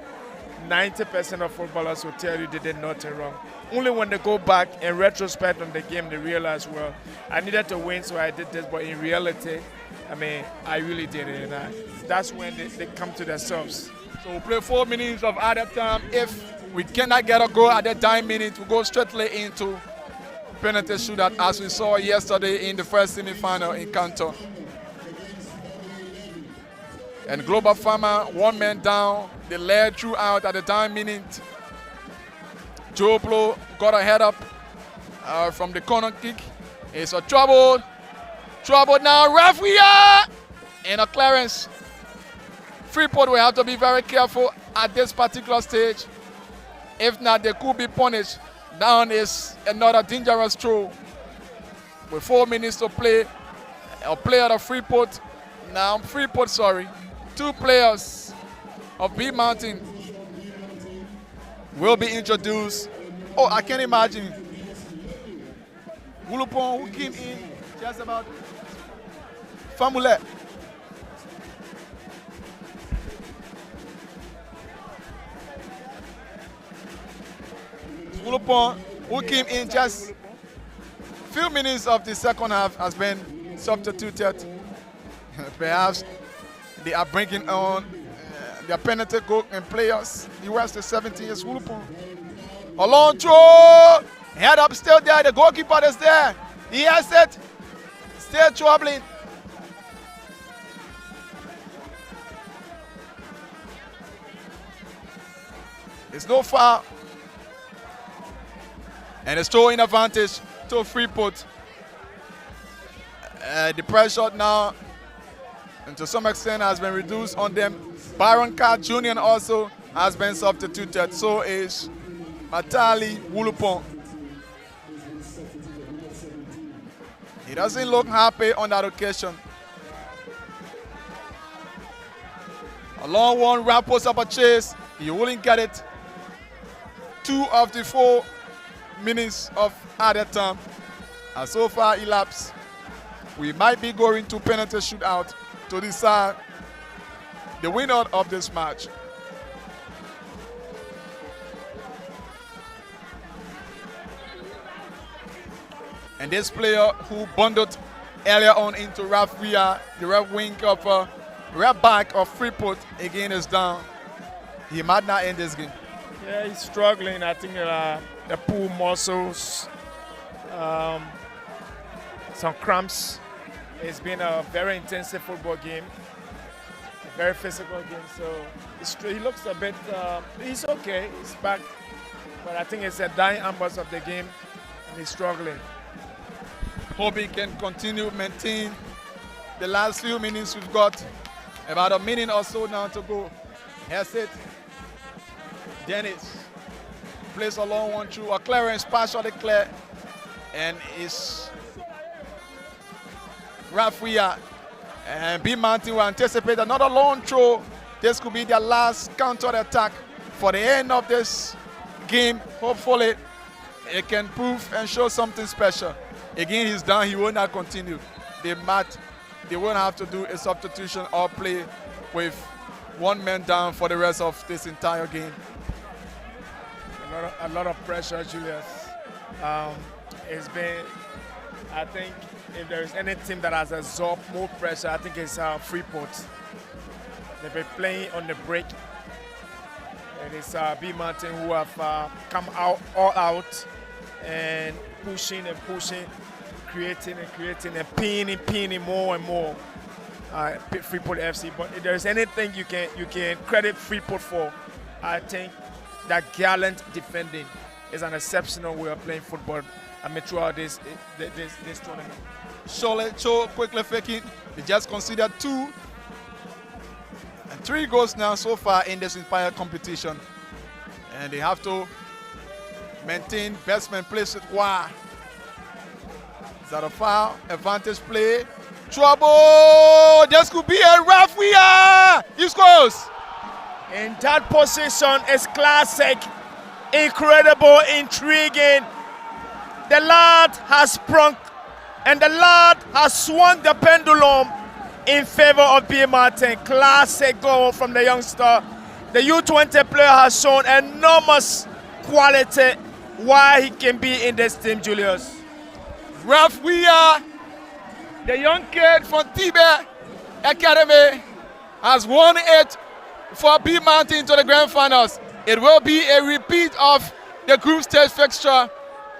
90% of footballers will tell you they did nothing wrong. Only when they go back in retrospect on the game, they realize, well, I needed to win, so I did this. But in reality, I mean, I really did it, and that's when they come to themselves. So we'll play 4 minutes of added time. If we cannot get a goal at the 9 minutes, we go straightly into penalty shootout, as we saw yesterday in the first semi-final encounter. And Global Farmer, 1 man down. They led throughout at the 9 minute. Joe Blow got a head up from the corner kick. It's a trouble. Trouble now, referee! And a clearance. Freeport will have to be very careful at this particular stage. If not, they could be punished. Down is another dangerous throw. With 4 minutes to play, a player of Freeport, sorry, 2 players of BEA Mountain will be introduced. Oh, I can imagine. Wulupon, who came in just about Famule. Wulupon, who came in just few minutes of the second half, has been substituted. Perhaps they are bringing on their penalty goal and players. The West is 17 years. Wulupon. A long throw. Head up, still there. The goalkeeper is there. He has it. Still troubling. It's no foul. And it's throwing advantage to Freeport. The pressure now, and to some extent, has been reduced on them. Byron Carr Jr. also has been substituted. So is Matali Wulupon. He doesn't look happy on that occasion. A long one, Rappos up a chase. He wouldn't get it. 2 of the 4 minutes of added time and so far elapsed. We might be going to penalty shootout to decide the winner of this match. And this player who bundled earlier on into Rafia, the right wing of right back of Freeport, again is down. He might not end this game. Yeah, he's struggling. I think the pull muscles, some cramps. It's been a very intensive football game, a very physical game. So he looks a bit, he's okay, he's back. But I think it's the dying embers of the game, and he's struggling. Hope he can continue, maintain the last few minutes. We've got about a minute or so now to go. Here's it. Dennis plays a long one through a clearance, partially clear, and it's Rafia. And BEA Mountain will anticipate another long throw. This could be their last counter attack for the end of this game. Hopefully, it can prove and show something special. Again, he's down. He will not continue. They won't have to do a substitution or play with 1 man down for the rest of this entire game. A lot of pressure, Julius. It's been, I think, if there is any team that has absorbed more pressure, I think it's Freeport. They've been playing on the break. And it's BEA Mountain who have come out all out and pushing and pushing, creating and pinning more and more. Freeport FC. But if there's anything you can credit Freeport for, I think that gallant defending is an exceptional way of playing football. I mean, throughout this tournament. Surely, Cho quickly faking. They just considered 2 and 3 goals now so far in this entire competition, and they have to maintain best man plays it. Wow. Is that a foul? Advantage play. Trouble! This could be a Rafia! He scores! In that position is classic, incredible, intriguing. The lad has sprung and the lad has swung the pendulum in favor of BEA Mountain. Classic goal from the youngster. The U20 player has shown enormous quality why he can be in this team, Julius. Ralph Weir, the young kid from Tibet Academy, has won it for BEA Mountain to the grand finals. It will be a repeat of the group stage fixture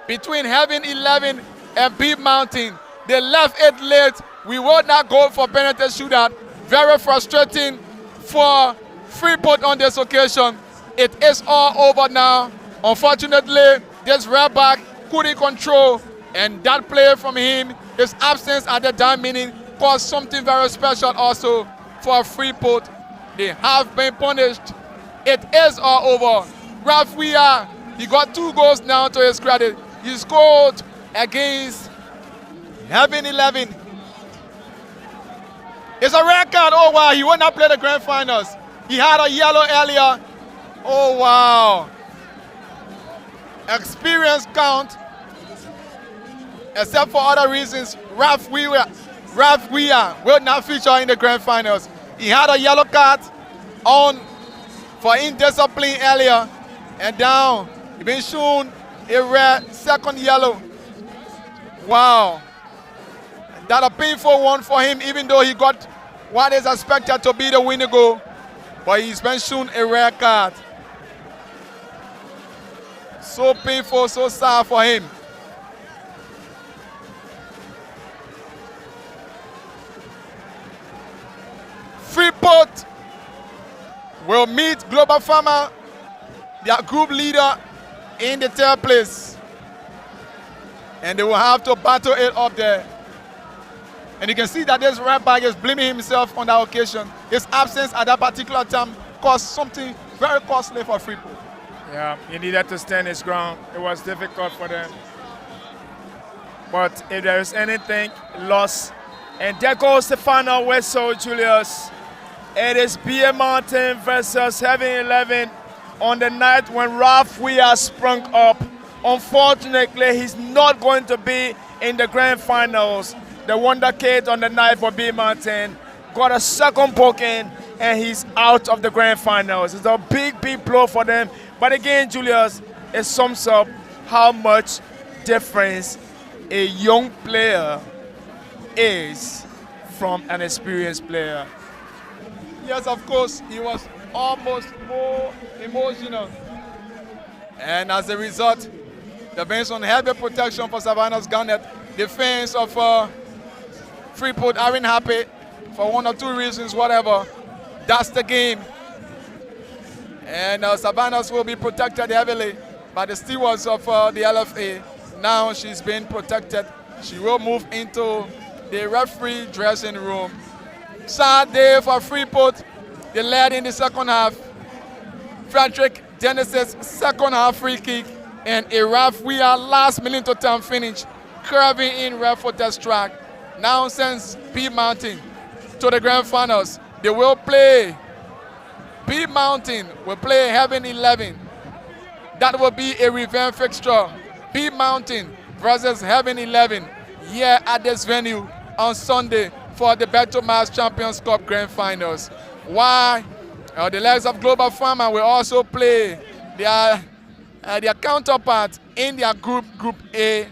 between Heaven 11 and BEA Mountain. They left it late. We will not go for penalty shootout. Very frustrating for Freeport on this occasion. It is all over now. Unfortunately, this right back couldn't control, and that play from him, his absence at the time meaning, caused something very special also for Freeport. They have been punished. It is all over. Ralph Weir, he got 2 goals now to his credit. He scored against Heaven 11. It's a red card. Oh wow, he will not play the grand finals. He had a yellow earlier. Oh wow. Experience count. Except for other reasons, Ralph Weir will not feature in the grand finals. He had a yellow card on for indiscipline earlier, and now he's been shown a red second yellow. Wow. That a painful one for him, even though he got what is expected to be the winning goal, but he's been shown a red card. So painful, so sad for him. Freeport will meet Global Farmer, their group leader, in the 3rd place. And they will have to battle it up there. And you can see that this right back is blaming himself on that occasion. His absence at that particular time caused something very costly for Freeport. Yeah, he needed to stand his ground. It was difficult for them. But if there is anything, lost. And there goes the final whistle, Julius. It is BEA Mountain versus Heaven 11 on the night when Ralph Weir sprung up. Unfortunately, he's not going to be in the grand finals. The wonder kid on the night for BEA Mountain got a second booking, and he's out of the grand finals. It's a big, big blow for them. But again, Julius, it sums up how much difference a young player is from an experienced player. Yes, of course, he was almost more emotional. And as a result, the bench on heavy protection for Savannah's Garnet. The fans of Freeport aren't happy for 1 or 2 reasons, whatever. That's the game. And Savannah's will be protected heavily by the stewards of the LFA. Now she's being protected. She will move into the referee dressing room. Sad day for Freeport. They led in the second half. Frederick Dennis's second half free kick and a Ralph Weir last minute to time finish, curving in red for test track. Now sends BEA Mountain to the grand finals. They will play. BEA Mountain will play Heaven 11. That will be a revenge fixture. BEA Mountain versus Heaven 11 here at this venue on Sunday for the BETTOMAX Champions Cup Grand Finals. Why? The legs of Global Farmer will also play their counterpart in their group A.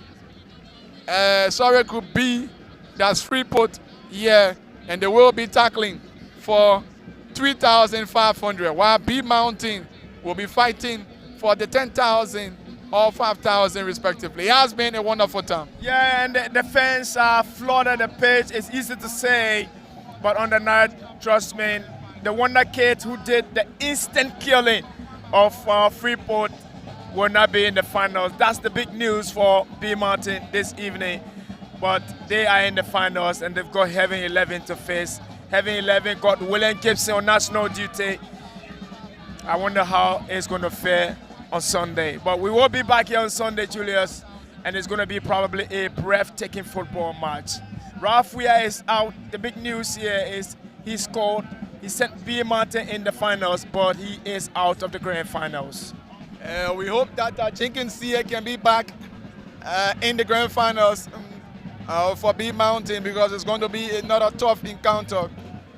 Group B. That's Freeport here, and they will be tackling for 3,500. While BEA Mountain will be fighting for the 10,000 or 5,000 respectively. It has been a wonderful time. Yeah, and the fans flooded the pitch. It's easy to say, but on the night, trust me, the wonder kid who did the instant killing of Freeport will not be in the finals. That's the big news for BEA Mountain this evening. But they are in the finals, and they've got Heaven 11 to face. Heaven 11 got William Gibson on national duty. I wonder how it's going to fare on Sunday. But we will be back here on Sunday, Julius, and it's going to be probably a breathtaking football match. Ralph Weir is out. The big news here is he scored He sent BEA Mountain in the finals, but he is out of the grand finals. We hope that Jenkins CA can be back in the grand finals for BEA Mountain, because it's going to be another tough encounter.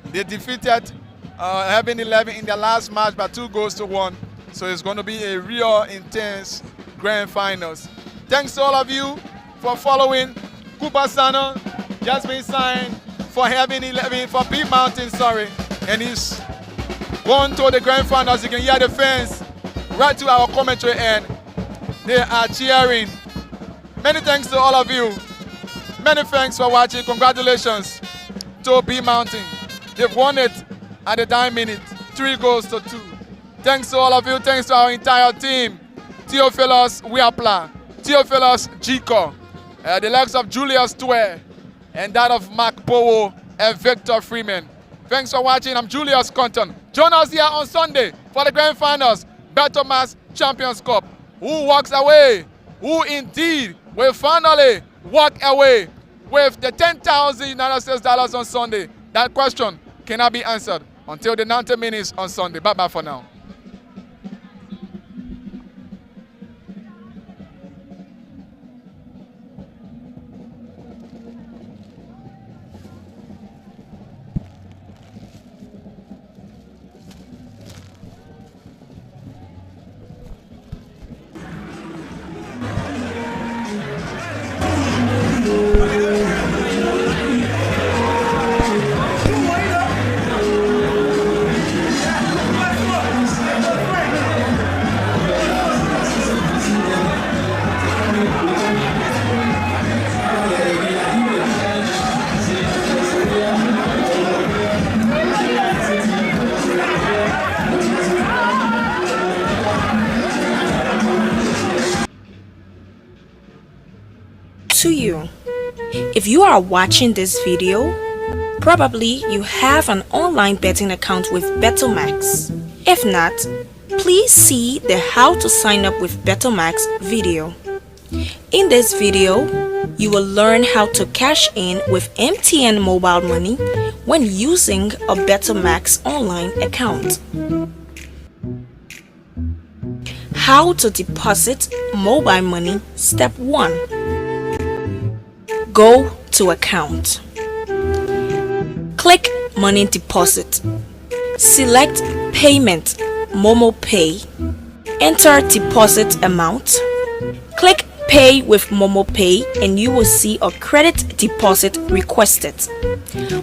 They defeated Heaven 11 in their last match by 2-1, so it's going to be a real intense grand finals. Thanks to all of you for following. Cooper Sano just been signed for Heaven 11 for BEA Mountain, and he's going to the grand finals. You can hear the fans right to our commentary end. They are cheering. Many thanks to all of you. Many thanks for watching. Congratulations to BEA Mountain. They've won it at the dying minute, 3-2. Thanks to all of you. Thanks to our entire team. Theophilus Wiapla, Theophilus Jiko, the likes of Julius Twe, and that of Mark Bowo and Victor Freeman. Thanks for watching. I'm Julius Compton. Join us here on Sunday for the grand finals, BETTOMAX Champions Cup. Who walks away? Who indeed will finally walk away with the 10,000 United States dollars on Sunday? That question cannot be answered until the 90 minutes on Sunday. Bye-bye for now. To you, if you are watching this video, probably you have an online betting account with BETTOMAX. If not, please see the how to sign up with BETTOMAX video. In this video, you will learn how to cash in with MTN mobile money when using a BETTOMAX online account. How to deposit mobile money. Step 1. Go to account. Click money deposit. Select payment, Momo Pay. Enter deposit amount. Click pay with Momo Pay and you will see a credit deposit requested.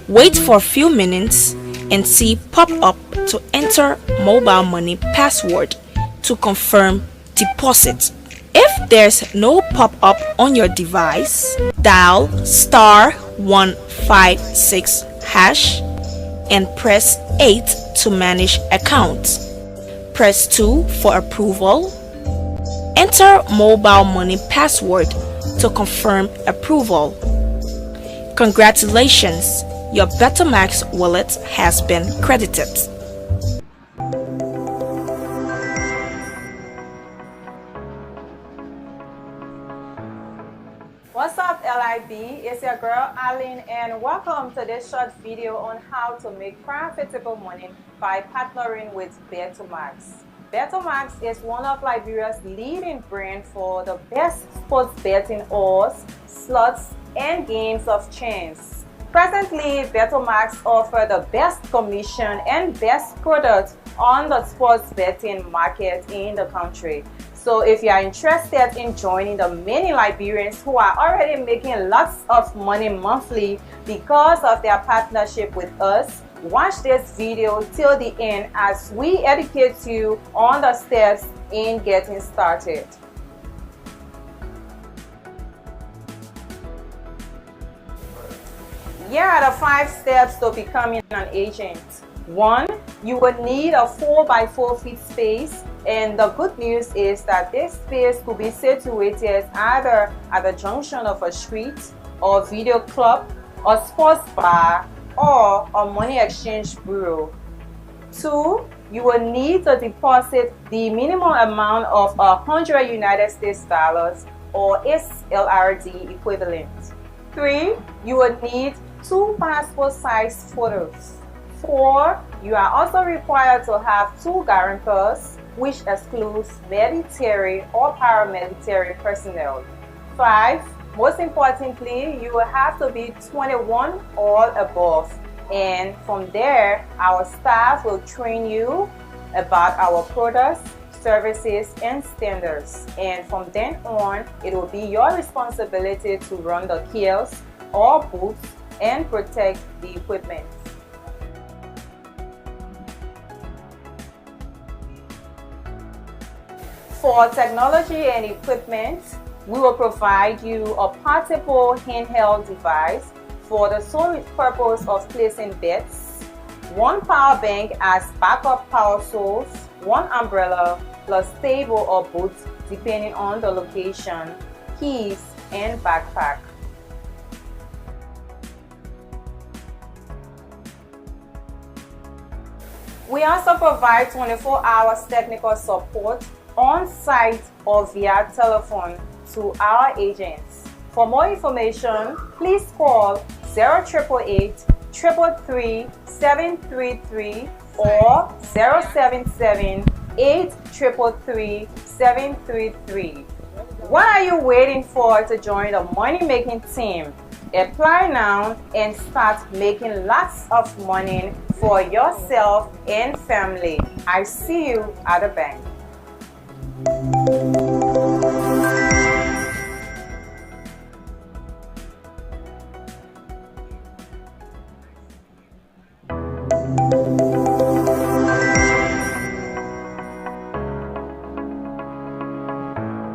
Wait for a few minutes and see pop up to enter mobile money password to confirm deposit. If there's no pop-up on your device, dial *156# and press 8 to manage account. Press 2 for approval. Enter mobile money password to confirm approval. Congratulations, your BETTOMAX wallet has been credited. What's up, LIB? It's your girl Aline, and welcome to this short video on how to make profitable money by partnering with BETTOMAX. BETTOMAX is one of Liberia's leading brands for the best sports betting odds, slots, and games of chance. Presently, BETTOMAX offers the best commission and best product on the sports betting market in the country. So if you are interested in joining the many Liberians who are already making lots of money monthly because of their partnership with us, watch this video till the end as we educate you on the steps in getting started. Here are the 5 steps to becoming an agent. 1. You would need a 4x4 feet space, and the good news is that this space could be situated either at the junction of a street, or video club, a sports bar, or a money exchange bureau. 2. You will need to deposit the minimum amount of 100 United States dollars or its LRD equivalent. 3. You will need 2 passport size photos. 4. You are also required to have 2 guarantors, which excludes military or paramilitary personnel. 5. Most importantly, you will have to be 21 or above. And from there, our staff will train you about our products, services, and standards. And from then on, it will be your responsibility to run the kiosks or booths and protect the equipment. For technology and equipment, we will provide you a portable handheld device for the sole purpose of placing bets, 1 power bank as backup power source, 1 umbrella, plus table or boots depending on the location, keys, and backpack. We also provide 24 hours technical support on site or via telephone to our agents. For more information, please call 0888 333 733 or 077 833 733. What are you waiting for to join the money making team? Apply now and start making lots of money for yourself and family. I see you at the bank.